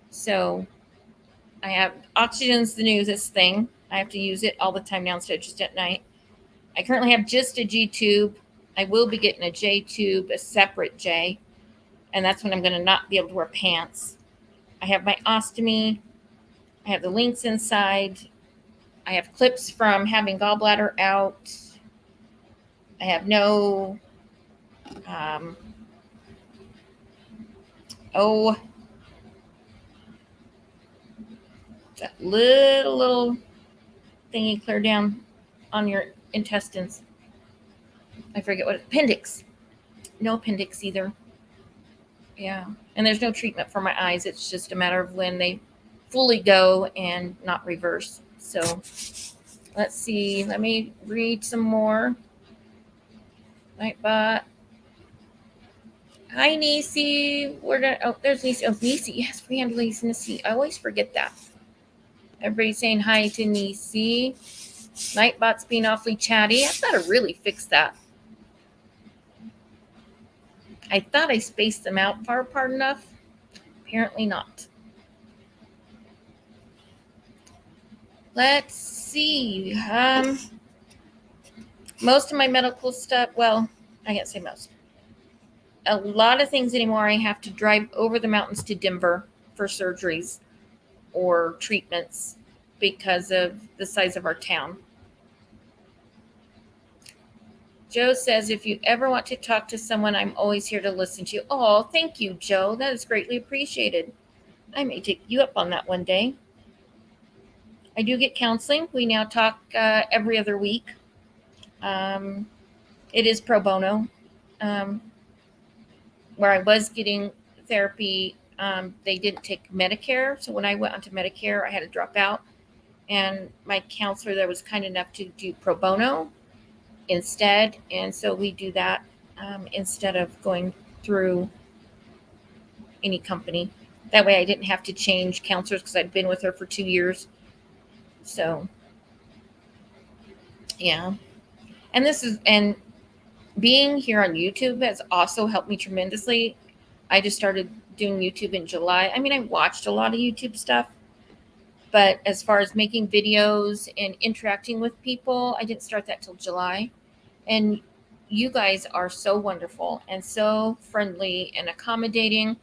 So I have oxygen's the newest thing. I have to use it all the time now instead of just at night. I currently have just a G tube. I will be getting a J tube, a separate J, and that's when I'm going to not be able to wear pants. I have my ostomy. I have the Lynx inside. I have clips from having gallbladder out. I have no, that little thingy clear down on your intestines. I forget what appendix. No appendix either. Yeah. And there's no treatment for my eyes. It's just a matter of when they fully go and not reverse. So let's see. Let me read some more. Nightbot. Hi, Nisi. There's Nisi. Oh, Nisi. Yes, Freehand Lisa Nisi. I always forget that. Everybody's saying hi to Nisi. Nightbot's being awfully chatty. I've got to really fix that. I thought I spaced them out far apart enough. Apparently not. Let's see. Most of my medical stuff, well, I can't say most. A lot of things anymore, I have to drive over the mountains to Denver for surgeries or treatments because of the size of our town. Joe says, if you ever want to talk to someone, I'm always here to listen to you. Oh, thank you, Joe. That is greatly appreciated. I may take you up on that one day. I do get counseling. We now talk every other week. It is pro bono. Where I was getting therapy, they didn't take Medicare. So when I went onto Medicare, I had to drop out. And my counselor there was kind enough to do pro bono instead. And so we do that instead of going through any company. That way I didn't have to change counselors because I'd been with her for 2 years. So, yeah. And being here on YouTube has also helped me tremendously. I just started doing YouTube in July. I mean, I watched a lot of YouTube stuff, but as far as making videos and interacting with people, I didn't start that till July. And you guys are so wonderful and so friendly and accommodating.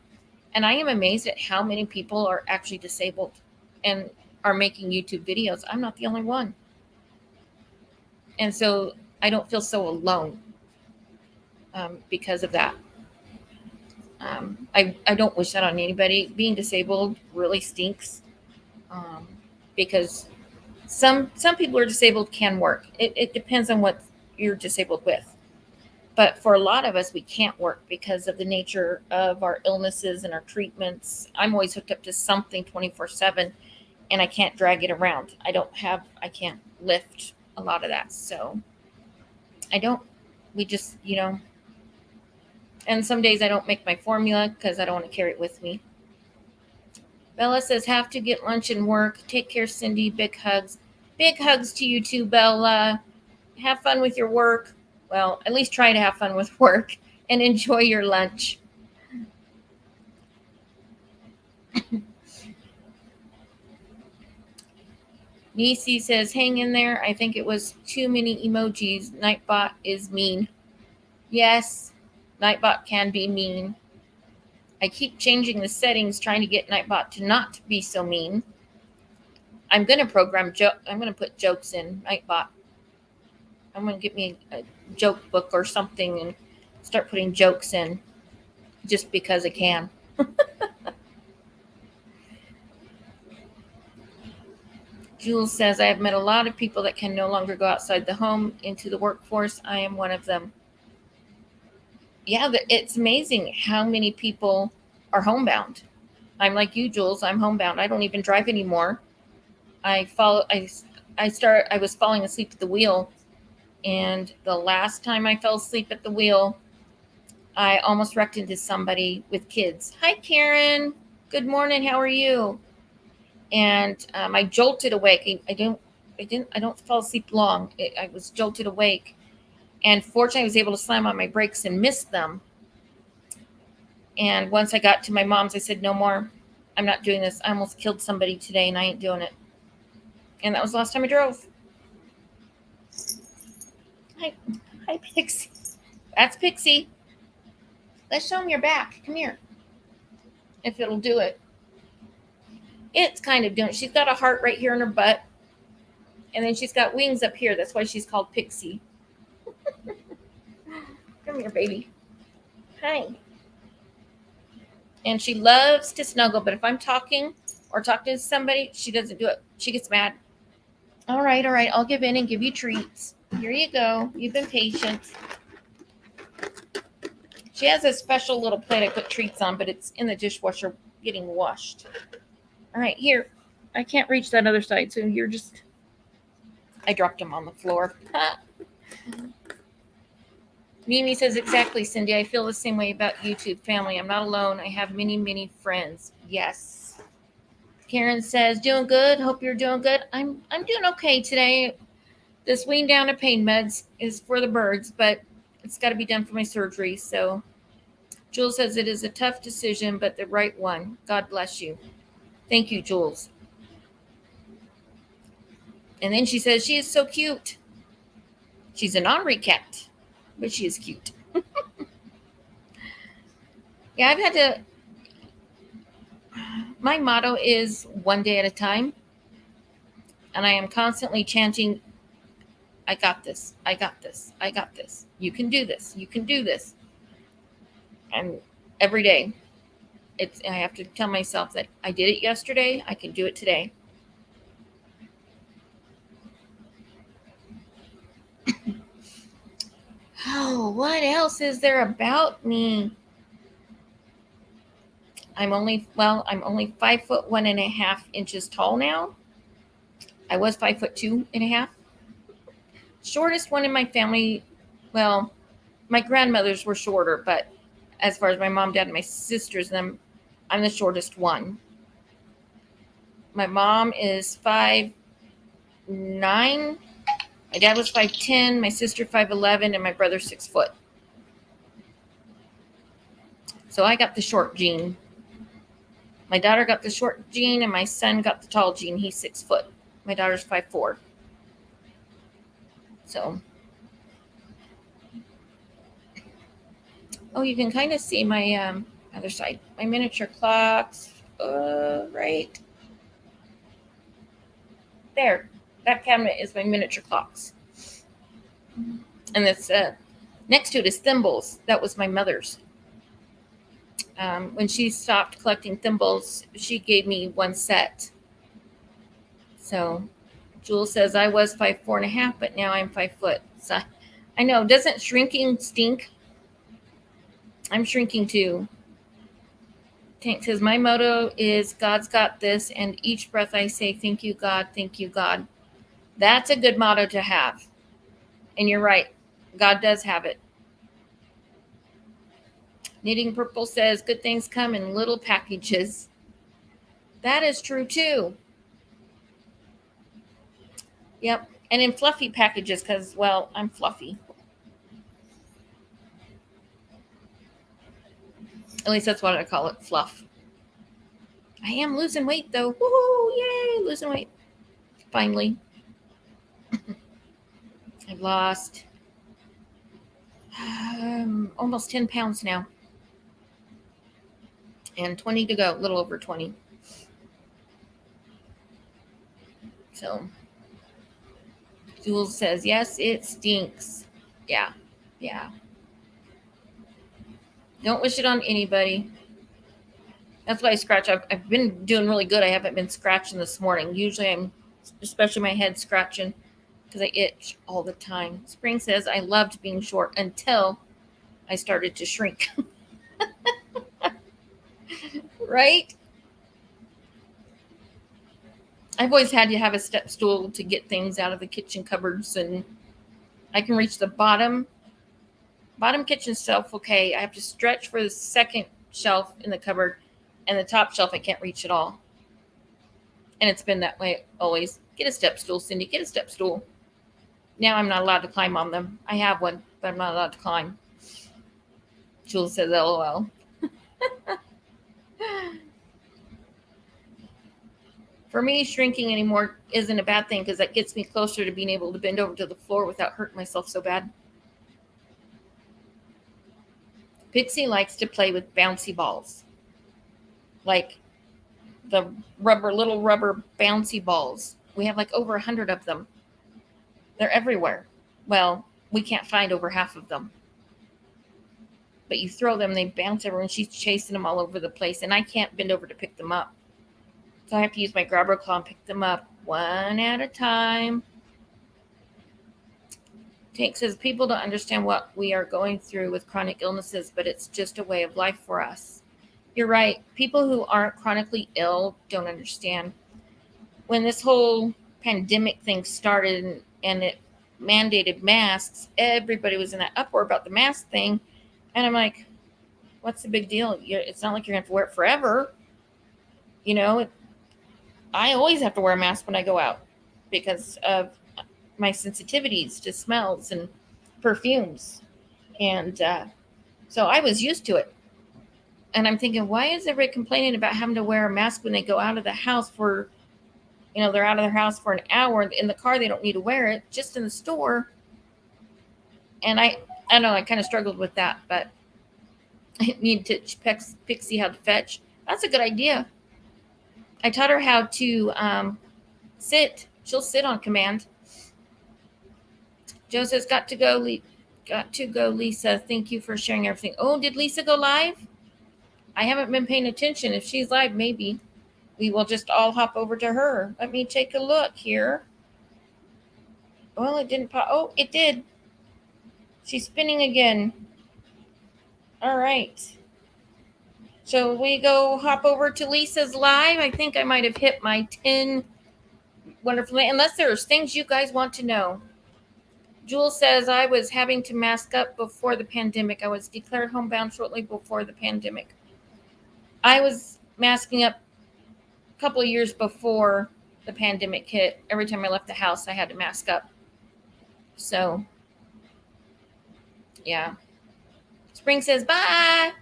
And I am amazed at how many people are actually disabled and are making YouTube videos. I'm not the only one. And so I don't feel so alone because of that. I don't wish that on anybody. Being disabled really stinks because some people who are disabled can work. It depends on what you're disabled with. But for a lot of us, we can't work because of the nature of our illnesses and our treatments. I'm always hooked up to something 24/7, and I can't drag it around. I can't lift a lot of that. So we just, and some days I don't make my formula because I don't want to carry it with me. Bella says, have to get lunch and work. Take care, Cindy. Big hugs. Big hugs to you too, Bella. Have fun with your work. Well, at least try to have fun with work and enjoy your lunch. Nisi says, hang in there. I think it was too many emojis. Nightbot is mean. Yes, Nightbot can be mean. I keep changing the settings, trying to get Nightbot to not be so mean. I'm going to I'm going to put jokes in Nightbot. I'm going to get me a joke book or something and start putting jokes in just because I can. Jules says, I have met a lot of people that can no longer go outside the home into the workforce. I am one of them. Yeah, it's amazing how many people are homebound. I'm like you, Jules. I'm homebound. I don't even drive anymore. I was falling asleep at the wheel, and the last time I fell asleep at the wheel, I almost wrecked into somebody with kids. Hi, Karen. Good morning. How are you? And I jolted awake. I don't fall asleep long. I was jolted awake, and fortunately, I was able to slam on my brakes and miss them. And once I got to my mom's, I said, no more. I'm not doing this. I almost killed somebody today, and I ain't doing it. And that was the last time I drove. Hi, Pixie. That's Pixie. Let's show him your back. Come here. If it'll do it. It's kind of doing it. She's got a heart right here in her butt. And then she's got wings up here. That's why she's called Pixie. Come here, baby. Hi. And she loves to snuggle. But if I'm talking or talking to somebody, she doesn't do it. She gets mad. All right. I'll give in and give you treats. Here you go. You've been patient. She has a special little plate I put treats on, but it's in the dishwasher getting washed. All right, here. I can't reach that other side, so I dropped them on the floor. Mimi says, exactly, Cindy. I feel the same way about YouTube family. I'm not alone. I have many, many friends. Yes. Karen says, doing good. Hope you're doing good. I'm doing okay today. This wean down of pain meds is for the birds, but it's got to be done for my surgery. So Jules says it is a tough decision, but the right one. God bless you. Thank you, Jules. And then she says she is so cute. She's an ornery cat, but she is cute. Yeah, I've had to. My motto is one day at a time. And I am constantly chanting, I got this. I got this. I got this. You can do this. You can do this. And every day, I have to tell myself that I did it yesterday. I can do it today. Oh, what else is there about me? I'm only 5'1.5" tall now. I was 5'2.5". Shortest one in my family. Well, my grandmothers were shorter, but as far as my mom, dad, and my sisters, I'm the shortest one. My mom is 5'9". My dad was 5'10", my sister 5'11", and my brother 6 foot. So I got the short gene. My daughter got the short gene, and my son got the tall gene. He's 6 foot. My daughter's 5'4". So, you can kind of see my other side, my miniature clocks, right there. That cabinet is my miniature clocks, and that's next to it is thimbles. That was my mother's. When she stopped collecting thimbles, she gave me one set. So Jules says I was 5'4.5", but now I'm 5 foot. So I know, doesn't shrinking stink? I'm shrinking too. Tank says my motto is God's got this, and each breath I say thank you God, thank you God. That's a good motto to have. And you're right, God does have it. Knitting Purple says good things come in little packages. That is true too. Yep. And in fluffy packages, because, well, I'm fluffy. At least that's what I call it, fluff. I am losing weight, though. Woohoo! Yay! Losing weight. Finally. I've lost almost 10 pounds now. And 20 to go. A little over 20. So, Jules says, yes, it stinks. Yeah. Don't wish it on anybody. That's why I scratch. I've been doing really good. I haven't been scratching this morning. Usually I'm, especially my head, scratching because I itch all the time. Spring says, I loved being short until I started to shrink. Right? I've always had to have a step stool to get things out of the kitchen cupboards, and I can reach the bottom kitchen shelf. Okay, I have to stretch for the second shelf in the cupboard, and the top shelf I can't reach at all. And it's been that way always. Get a step stool, Cindy. Get a step stool. Now I'm not allowed to climb on them. I have one, but I'm not allowed to climb. Jules says, LOL. For me, shrinking anymore isn't a bad thing because that gets me closer to being able to bend over to the floor without hurting myself so bad. Pixie likes to play with bouncy balls. Like the little rubber bouncy balls. We have like over 100 of them. They're everywhere. Well, we can't find over half of them. But you throw them, they bounce everywhere, and she's chasing them all over the place, and I can't bend over to pick them up. So I have to use my grabber claw and pick them up one at a time. Tank says people don't understand what we are going through with chronic illnesses, but it's just a way of life for us. You're right. People who aren't chronically ill don't understand. When this whole pandemic thing started and it mandated masks, everybody was in that uproar about the mask thing. And I'm like, what's the big deal? It's not like you're going to have to wear it forever. You know, I always have to wear a mask when I go out because of my sensitivities to smells and perfumes. And so I was used to it. And I'm thinking, why is everybody complaining about having to wear a mask when they go out of the house for, they're out of their house for an hour. In the car, they don't need to wear it, just in the store. And I know I kind of struggled with that, but I need to teach Pixie how to fetch. That's a good idea. I taught her how to sit. She'll sit on command. Joe says, got to go, Lisa. Thank you for sharing everything. Oh, did Lisa go live? I haven't been paying attention. If she's live, maybe we will just all hop over to her. Let me take a look here. Well, it didn't pop. Oh, it did. She's spinning again. All right. So we go hop over to Lisa's live. I think I might have hit my 10 wonderful, unless there's things you guys want to know. Jewel says, I was having to mask up before the pandemic. I was declared homebound shortly before the pandemic. I was masking up a couple of years before the pandemic hit. Every time I left the house, I had to mask up. So, yeah. Spring says, bye.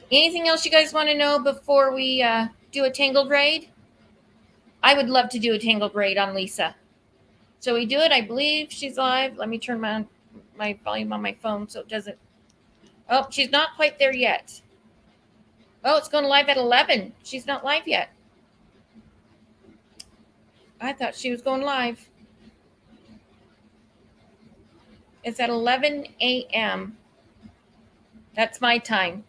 Anything else you guys want to know before we do a Tangled raid? I would love to do a Tangled raid on Lisa. So we do it. I believe she's live. Let me turn my volume on my phone so it doesn't. Oh, she's not quite there yet. Oh, it's going live at 11. She's not live yet. I thought she was going live. It's at 11 a.m. That's my time.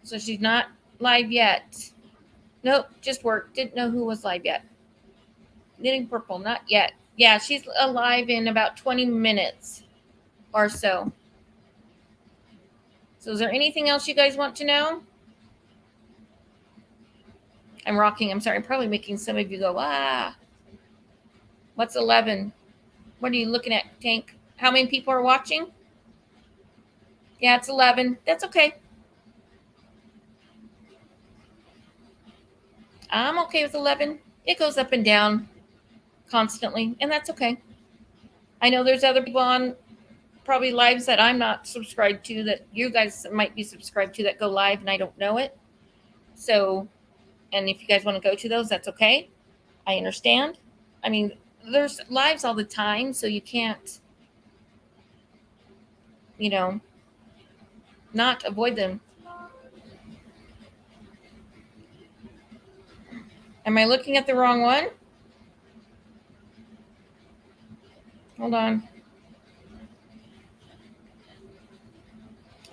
So she's not live yet. Nope, just work. Didn't know who was live yet. Knitting Purple, not yet. Yeah, she's live in about 20 minutes or so. So is there anything else you guys want to know? I'm rocking. I'm sorry. I'm probably making some of you go, ah. What's 11? What are you looking at, Tank? How many people are watching? Yeah, it's 11. That's okay. I'm okay with 11. It goes up and down constantly, and that's okay. I know there's other people on probably lives that I'm not subscribed to that you guys might be subscribed to that go live and I don't know it. So, and if you guys want to go to those, that's okay. I understand. I mean, there's lives all the time, so you can't, not avoid them. Am I looking at the wrong one? Hold on.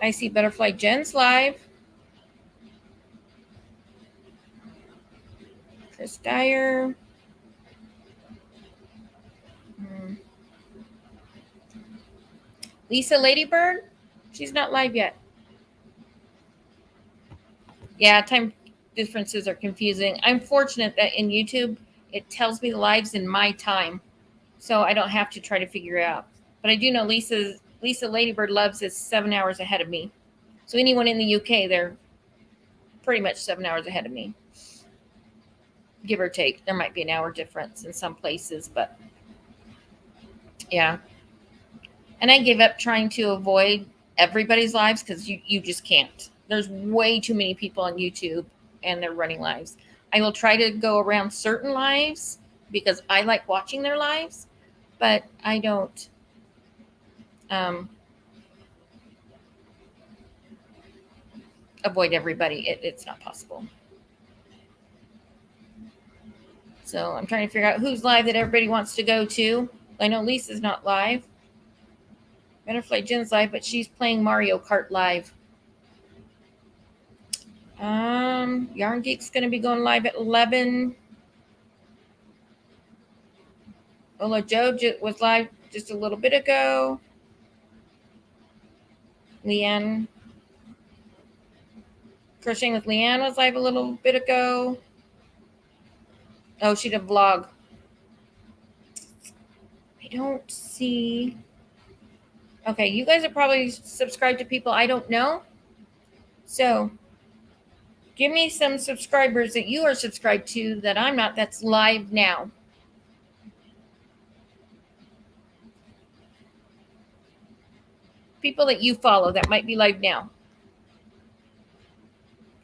I see Butterfly Jen's live. Chris Dyer. Lisa Ladybird. She's not live yet. Yeah, time differences are confusing. I'm fortunate that in YouTube, it tells me the lives in my time. So I don't have to try to figure it out. But I do know Lisa Ladybird Loves is 7 hours ahead of me. So anyone in the UK, they're pretty much 7 hours ahead of me. Give or take. There might be an hour difference in some places, but yeah. And I gave up trying to avoid everybody's lives because you just can't. There's way too many people on YouTube and they're running lives. I will try to go around certain lives because I like watching their lives, but I don't avoid everybody. It's not possible. So I'm trying to figure out who's live that everybody wants to go to. I know Lisa's not live. Butterfly Jen's live, but she's playing Mario Kart live. Yarn Geek's going to be going live at 11. Ola Joe was live just a little bit ago. Leanne. Crocheting with Leanne was live a little bit ago. Oh, she did a vlog. I don't see. Okay, you guys are probably subscribed to people I don't know. So give me some subscribers that you are subscribed to that I'm not, that's live now. People that you follow that might be live now.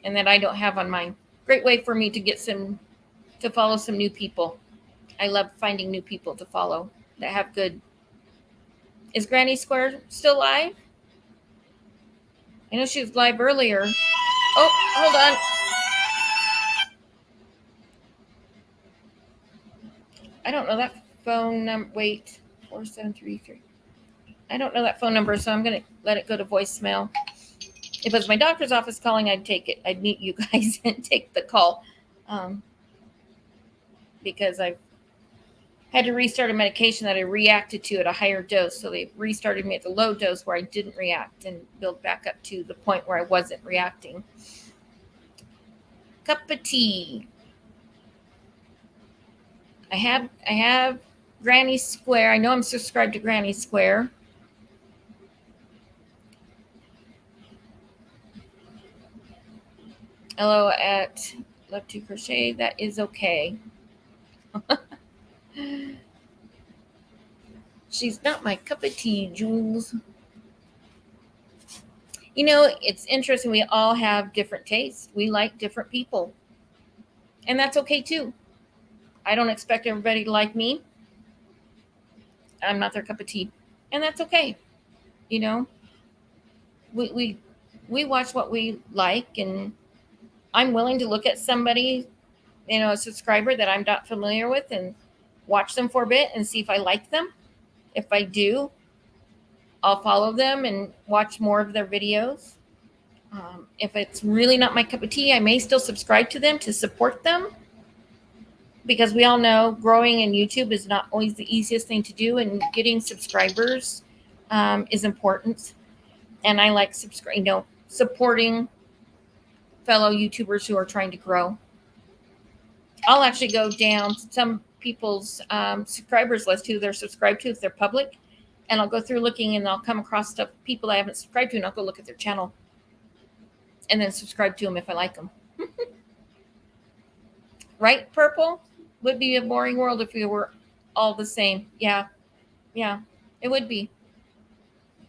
And that I don't have on mine. Great way for me to follow some new people. I love finding new people to follow that have good. Is Granny Square still live? I know she was live earlier. Oh, hold on. I don't know that phone number. Wait, 4733. I don't know that phone number, so I'm going to let it go to voicemail. If it was my doctor's office calling, I'd take it. I'd meet you guys and take the call because I've had to restart a medication that I reacted to at a higher dose. So they restarted me at the low dose where I didn't react and build back up to the point where I wasn't reacting. Cup of tea. I have Granny Square. I know I'm subscribed to Granny Square. Hello at Love to Crochet. That is okay. She's not my cup of tea, Jules. You know, it's interesting. We all have different tastes. We like different people. And that's okay too. I don't expect everybody to like me. I'm not their cup of tea. And that's okay. You know, we watch what we like, and I'm willing to look at somebody, you know, a subscriber that I'm not familiar with, and watch them for a bit and see if I like them. If I do, I'll follow them and watch more of their videos. If it's really not my cup of tea, I may still subscribe to them to support them, because we all know growing in YouTube is not always the easiest thing to do, and getting subscribers is important. And I like supporting fellow YouTubers who are trying to grow. I'll actually go down some people's subscribers list who they're subscribed to if they're public, and I'll go through looking, and I'll come across stuff people I haven't subscribed to, and I'll go look at their channel and then subscribe to them if I like them. Right, Purple? Would be a boring world if we were all the same. Yeah, it would be.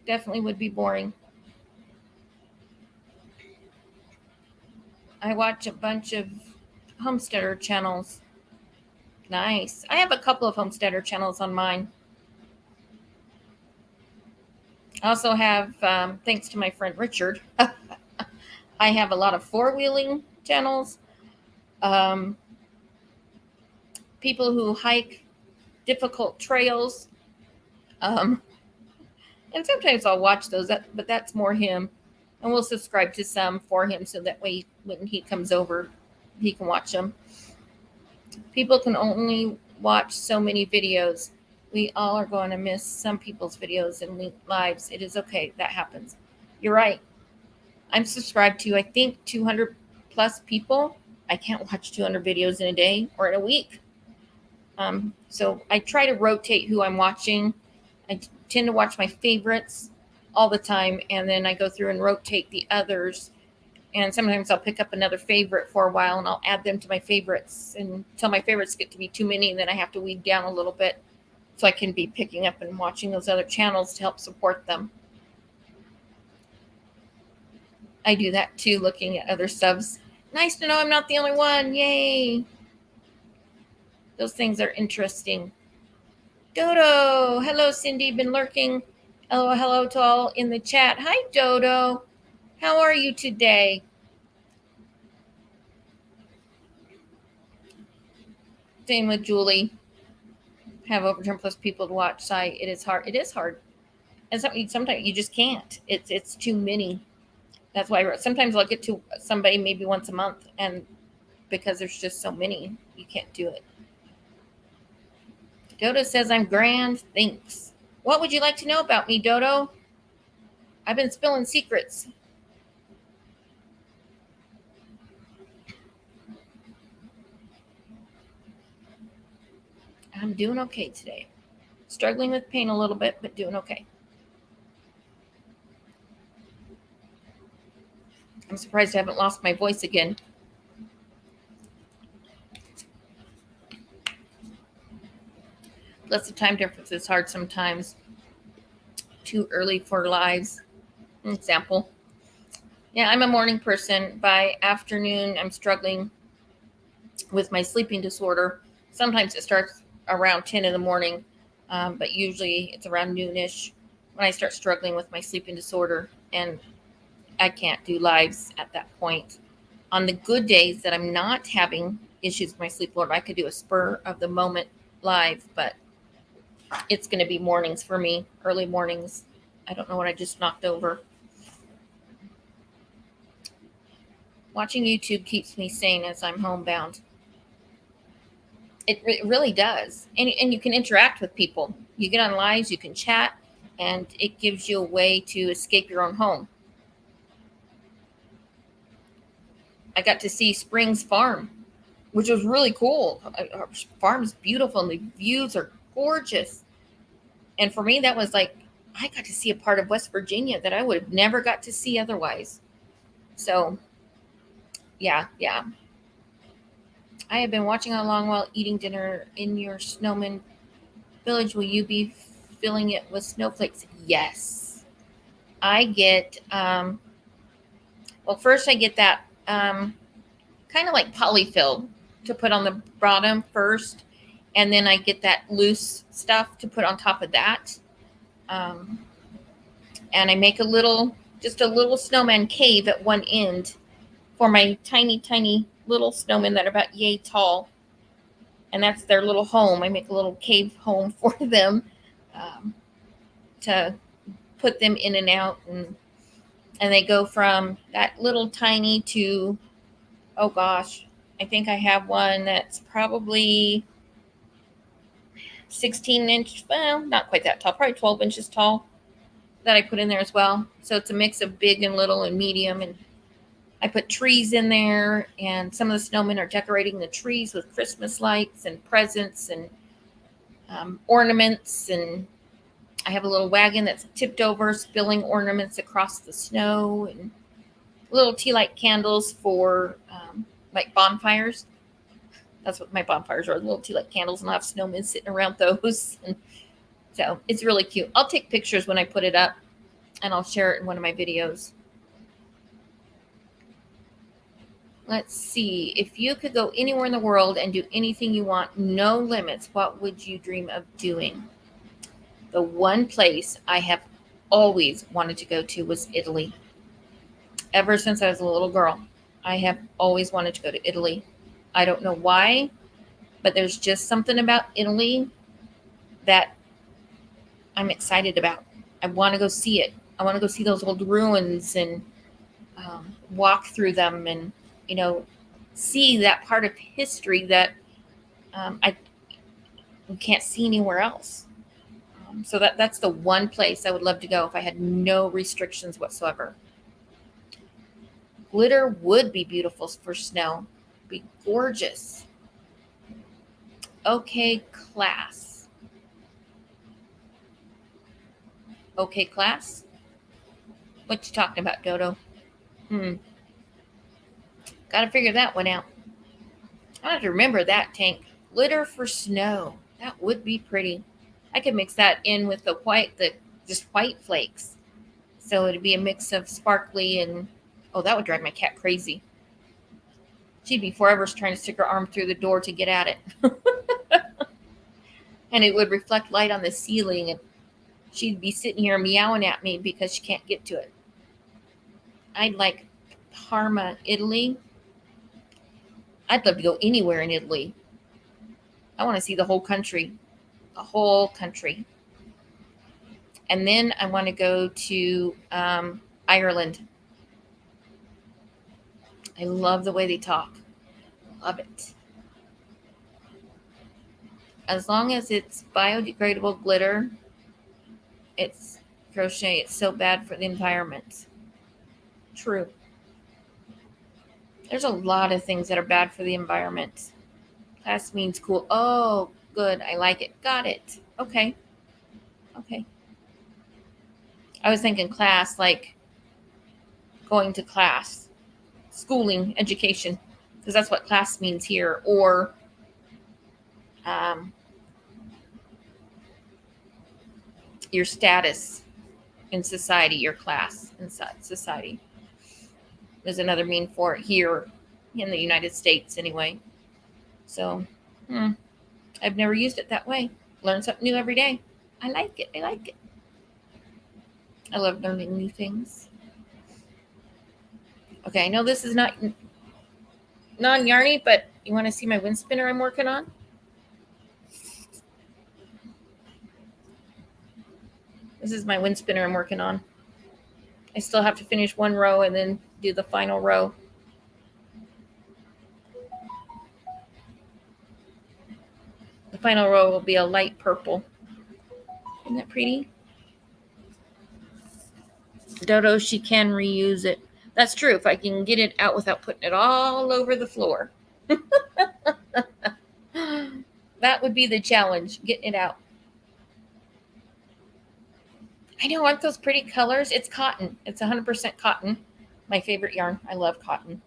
Definitely would be boring. I watch a bunch of homesteader channels. Nice. I have a couple of homesteader channels on mine. I also have, thanks to my friend Richard, I have a lot of four-wheeling channels. People who hike difficult trails. And sometimes I'll watch those, but that's more him. And we'll subscribe to some for him so that way when he comes over, he can watch them. People can only watch so many videos. We all are going to miss some people's videos and lives. It is okay. That happens. You're right. I'm subscribed to, I think, 200 plus people. I can't watch 200 videos in a day or in a week. So I try to rotate who I'm watching. I tend to watch my favorites all the time, and then I go through and rotate the others. And sometimes I'll pick up another favorite for a while, and I'll add them to my favorites until my favorites get to be too many, and then I have to weed down a little bit so I can be picking up and watching those other channels to help support them. I do that too, looking at other subs. Nice to know I'm not the only one. Yay. Those things are interesting. Dodo. Hello, Cindy. Been lurking. Hello to all in the chat. Hi, Dodo. How are you today? Same with Julie. Have over 10 plus people to watch site. It is hard. It is hard. And sometimes you just can't. It's too many. That's why sometimes I'll get to somebody maybe once a month, and because there's just so many, you can't do it. Dodo says I'm grand. Thanks. What would you like to know about me, Dodo? I've been spilling secrets. I'm doing okay today. Struggling with pain a little bit, but doing okay. I'm surprised I haven't lost my voice again. Plus, the time difference is hard sometimes. Too early for lives. An example. Yeah, I'm a morning person. By afternoon, I'm struggling with my sleeping disorder. Sometimes it starts around 10 in the morning, but usually it's around noonish when I start struggling with my sleeping disorder, and I can't do lives at that point. On the good days that I'm not having issues with my sleep disorder, I could do a spur of the moment live, but it's going to be mornings for me, early mornings. I don't know what I just knocked over. Watching YouTube keeps me sane as I'm homebound. It really does. And you can interact with people. You get on lives, you can chat, and it gives you a way to escape your own home. I got to see Springs Farm, which was really cool. Our farm is beautiful and the views are gorgeous. And for me, that was like, I got to see a part of West Virginia that I would have never got to see otherwise. So, yeah, yeah. I have been watching along while eating dinner in your snowman village. Will you be filling it with snowflakes? Yes. I get, well, first I get that kind of like polyfill to put on the bottom first. And then I get that loose stuff to put on top of that. Um, and I make just a little snowman cave at one end for my tiny, tiny little snowmen that are about yay tall. And that's their little home. I make a little cave home for them um, to put them in and out. And they go from that little tiny to, oh gosh, I think I have one that's probably 16 inch, well, not quite that tall, probably 12 inches tall that I put in there as well. So it's a mix of big and little and medium. And I put trees in there, and some of the snowmen are decorating the trees with Christmas lights and presents and ornaments. And I have a little wagon that's tipped over, spilling ornaments across the snow, and little tea light candles for like bonfires. That's what my bonfires are, little tea light candles, and I'll have snowmen sitting around those. And so it's really cute. I'll take pictures when I put it up, and I'll share it in one of my videos. Let's see. If you could go anywhere in the world and do anything you want, no limits, what would you dream of doing? The one place I have always wanted to go to was Italy. Ever since I was a little girl, I have always wanted to go to Italy. I don't know why, but there's just something about Italy that I'm excited about. I want to go see it. I want to go see those old ruins and walk through them and, see that part of history that I can't see anywhere else. So that's the one place I would love to go if I had no restrictions whatsoever. Glitter would be beautiful for snow. Be gorgeous. Okay, class. Okay, class? What you talking about, Dodo? Gotta figure that one out. I have to remember that, Tank. Glitter for snow. That would be pretty. I could mix that in with the just white flakes. So it'd be a mix of sparkly and, oh, that would drive my cat crazy. She'd be forever trying to stick her arm through the door to get at it. And it would reflect light on the ceiling, and she'd be sitting here meowing at me because she can't get to it. I'd like Parma, Italy. I'd love to go anywhere in Italy. I want to see the whole country. The whole country. And then I want to go to Ireland. I love the way they talk. Love it. As long as it's biodegradable glitter, it's crochet. It's so bad for the environment. True. There's a lot of things that are bad for the environment. Class means cool. Oh, good. I like it. Got it. Okay. I was thinking class like going to class, schooling, education, because that's what class means here. Or your status in society, your class in society. There's another meaning for it here in the United States anyway. So I've never used it that way. Learn something new every day. I like it. I love learning new things. Okay, I know this is not non-yarny, but you want to see my wind spinner I'm working on? This is my wind spinner I'm working on. I still have to finish one row and then do the final row. final row will be a light purple. Isn't that pretty? Dodo, she can reuse it. That's true. If I can get it out without putting it all over the floor. That would be the challenge, getting it out. I know, aren't those pretty colors? It's cotton. It's 100% cotton. My favorite yarn. I love cotton.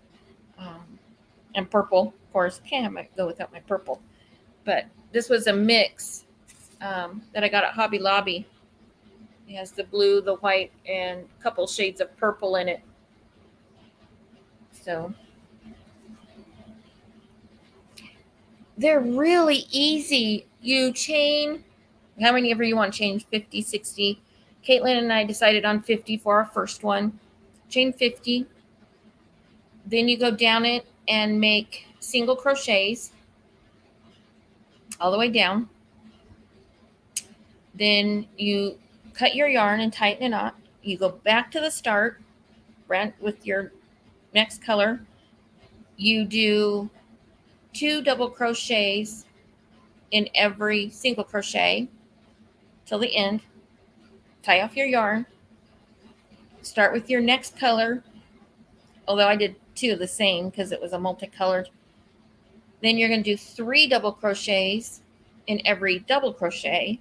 And purple, of course. Can't go without my purple. But this was a mix that I got at Hobby Lobby. It has the blue, the white, and a couple shades of purple in it. So they're really easy. You chain how many ever you want to change, 50, 60. Caitlin and I decided on 50 for our first one. Chain 50. Then you go down it and make single crochets all the way down. Then you cut your yarn and tighten a knot. You go back to the start with your next color. You do 2 double crochets in every single crochet till the end. Tie off your yarn. Start with your next color, although I did 2 of the same because it was a multicolored. Then you're going to do 3 double crochets in every double crochet.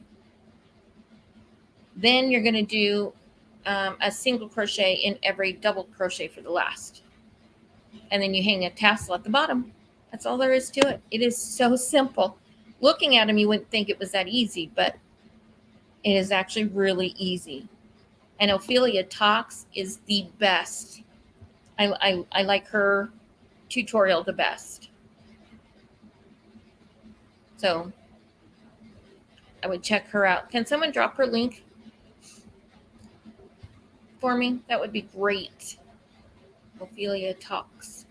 Then you're going to do a single crochet in every double crochet for the last. And then you hang a tassel at the bottom. That's all there is to it. It is so simple. Looking at them, you wouldn't think it was that easy, but it is actually really easy. And Ophelia Talks is the best. I like her tutorial the best. So I would check her out. Can someone drop her link for me? That would be great. Ophelia Talks.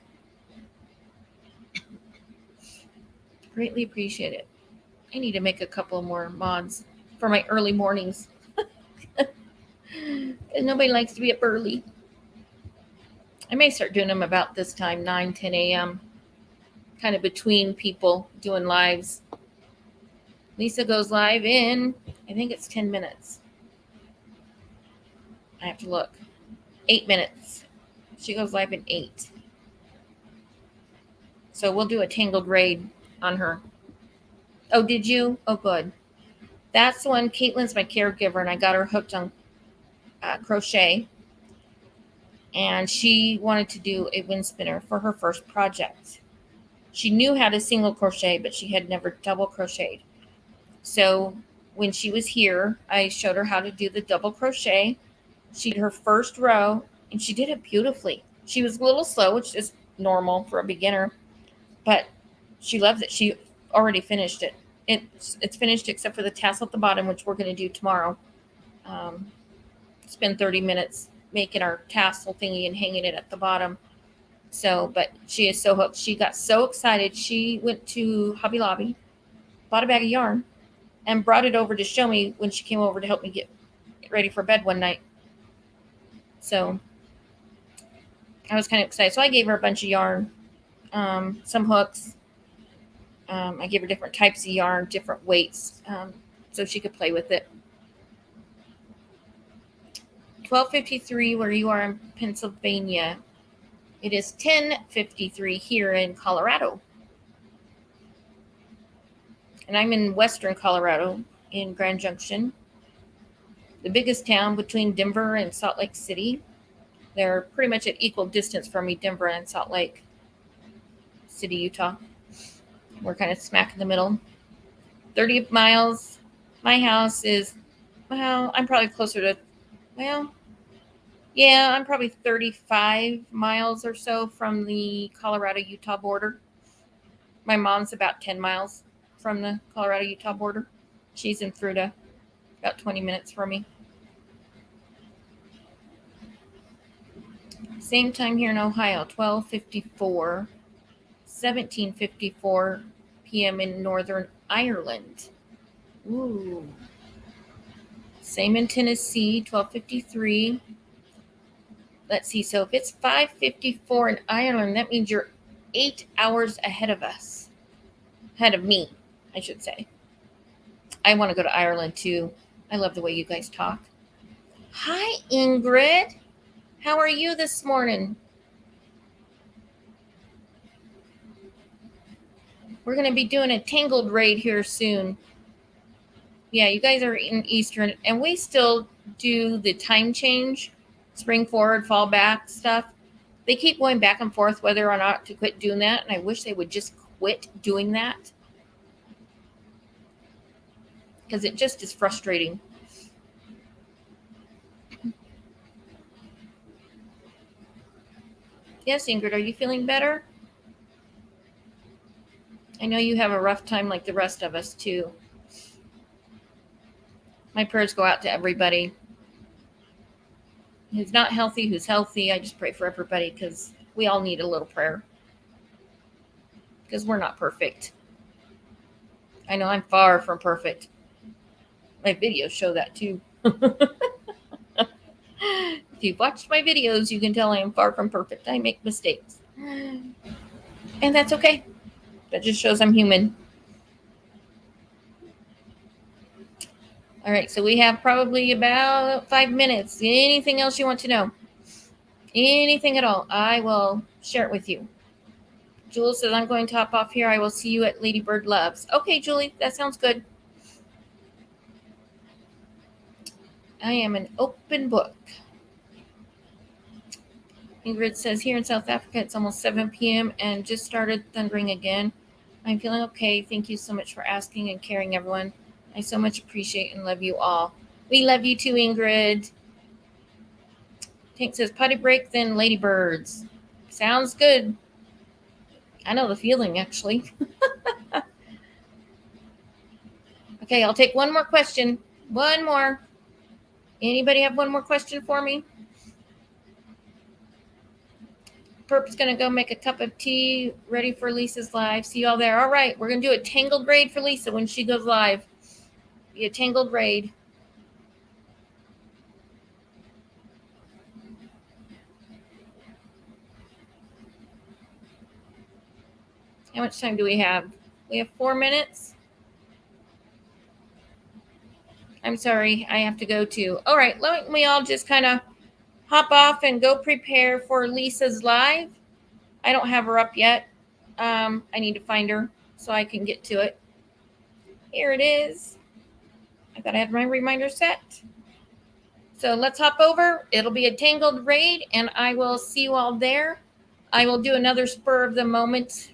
Greatly appreciate it. I need to make a couple more mods for my early mornings. Nobody likes to be up early. I may start doing them about this time, 9, 10 a.m. Kind of between people doing lives. Lisa goes live in, I think it's 10 minutes. I have to look. 8 minutes. She goes live in 8. So we'll do a tangled raid on her. Oh, did you? Oh, good. That's the one. Caitlin's my caregiver, and I got her hooked on crochet. And she wanted to do a wind spinner for her first project. She knew how to single crochet, but she had never double crocheted. So when she was here, I showed her how to do the double crochet. She did her first row, and she did it beautifully. She was a little slow, which is normal for a beginner, but she loves it. She already finished it. It's finished except for the tassel at the bottom, which we're going to do tomorrow. Spend 30 minutes making our tassel thingy and hanging it at the bottom. So, but she is so hooked. She got so excited. She went to Hobby Lobby, bought a bag of yarn, and brought it over to show me when she came over to help me get ready for bed one night. So I was kind of excited. So I gave her a bunch of yarn, some hooks. I gave her different types of yarn, different weights, so she could play with it. 12:53 where you are in Pennsylvania. It is 10:53 here in Colorado. And I'm in western Colorado in Grand Junction, the biggest town between Denver and Salt Lake City. They're pretty much at equal distance from me, Denver and Salt Lake City, Utah. We're kind of smack in the middle. 30 miles. My house is, well, I'm probably closer to, well, yeah, I'm probably 35 miles or so from the Colorado-Utah border. My mom's about 10 miles from the Colorado-Utah border. She's in Fruita, about 20 minutes from me. Same time here in Ohio, 12:54, 17:54 p.m. in Northern Ireland. Ooh. Same in Tennessee, 12:53. Let's see. So if it's 5:54 in Ireland, that means you're 8 hours ahead of us. Ahead of me, I should say. I want to go to Ireland too. I love the way you guys talk. Hi, Ingrid. How are you this morning? We're going to be doing a Tangled raid here soon. Yeah, you guys are in Eastern, and we still do the time change, spring forward, fall back stuff. They keep going back and forth whether or not to quit doing that, and I wish they would just quit doing that because it just is frustrating. Yes, Ingrid, are you feeling better? I know you have a rough time like the rest of us, too. My prayers go out to everybody who's not healthy, who's healthy. I just pray for everybody because we all need a little prayer because we're not perfect. I know I'm far from perfect. My videos show that, too. If you've watched my videos, you can tell I am far from perfect. I make mistakes. And that's okay. That just shows I'm human. All right, so we have probably about 5 minutes. Anything else you want to know? Anything at all, I will share it with you. Jules says, I'm going to hop off here. I will see you at Ladybird Loves. Okay, Julie, that sounds good. I am an open book. Ingrid says, here in South Africa, it's almost 7 p.m. and just started thundering again. I'm feeling okay. Thank you so much for asking and caring, everyone. I so much appreciate and love you all. We love you too, Ingrid. Tank says, potty break, then ladybirds. Sounds good. I know the feeling, actually. Okay, I'll take one more question. One more. Anybody have one more question for me? Perp's going to go make a cup of tea, ready for Lisa's live. See you all there. All right, we're going to do a Tangled raid for Lisa when she goes live. Be a Tangled raid. How much time do we have? We have 4 minutes. I'm sorry, I have to go too. All right, let me all just kind of hop off and go prepare for Lisa's live. I don't have her up yet. I need to find her so I can get to it. Here it is. I thought I had my reminder set. So let's hop over. It'll be a Tangled raid, and I will see you all there. I will do another spur of the moment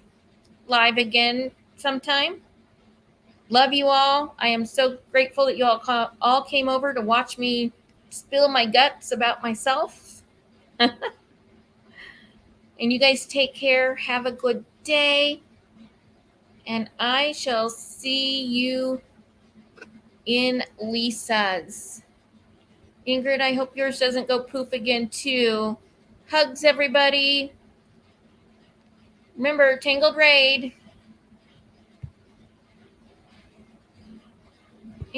live again sometime. Love you all. I am so grateful that you all came over to watch me spill my guts about myself. And you guys take care. Have a good day. And I shall see you in Lisa's. Ingrid, I hope yours doesn't go poof again too. Hugs, everybody. Remember, Tangled Raid.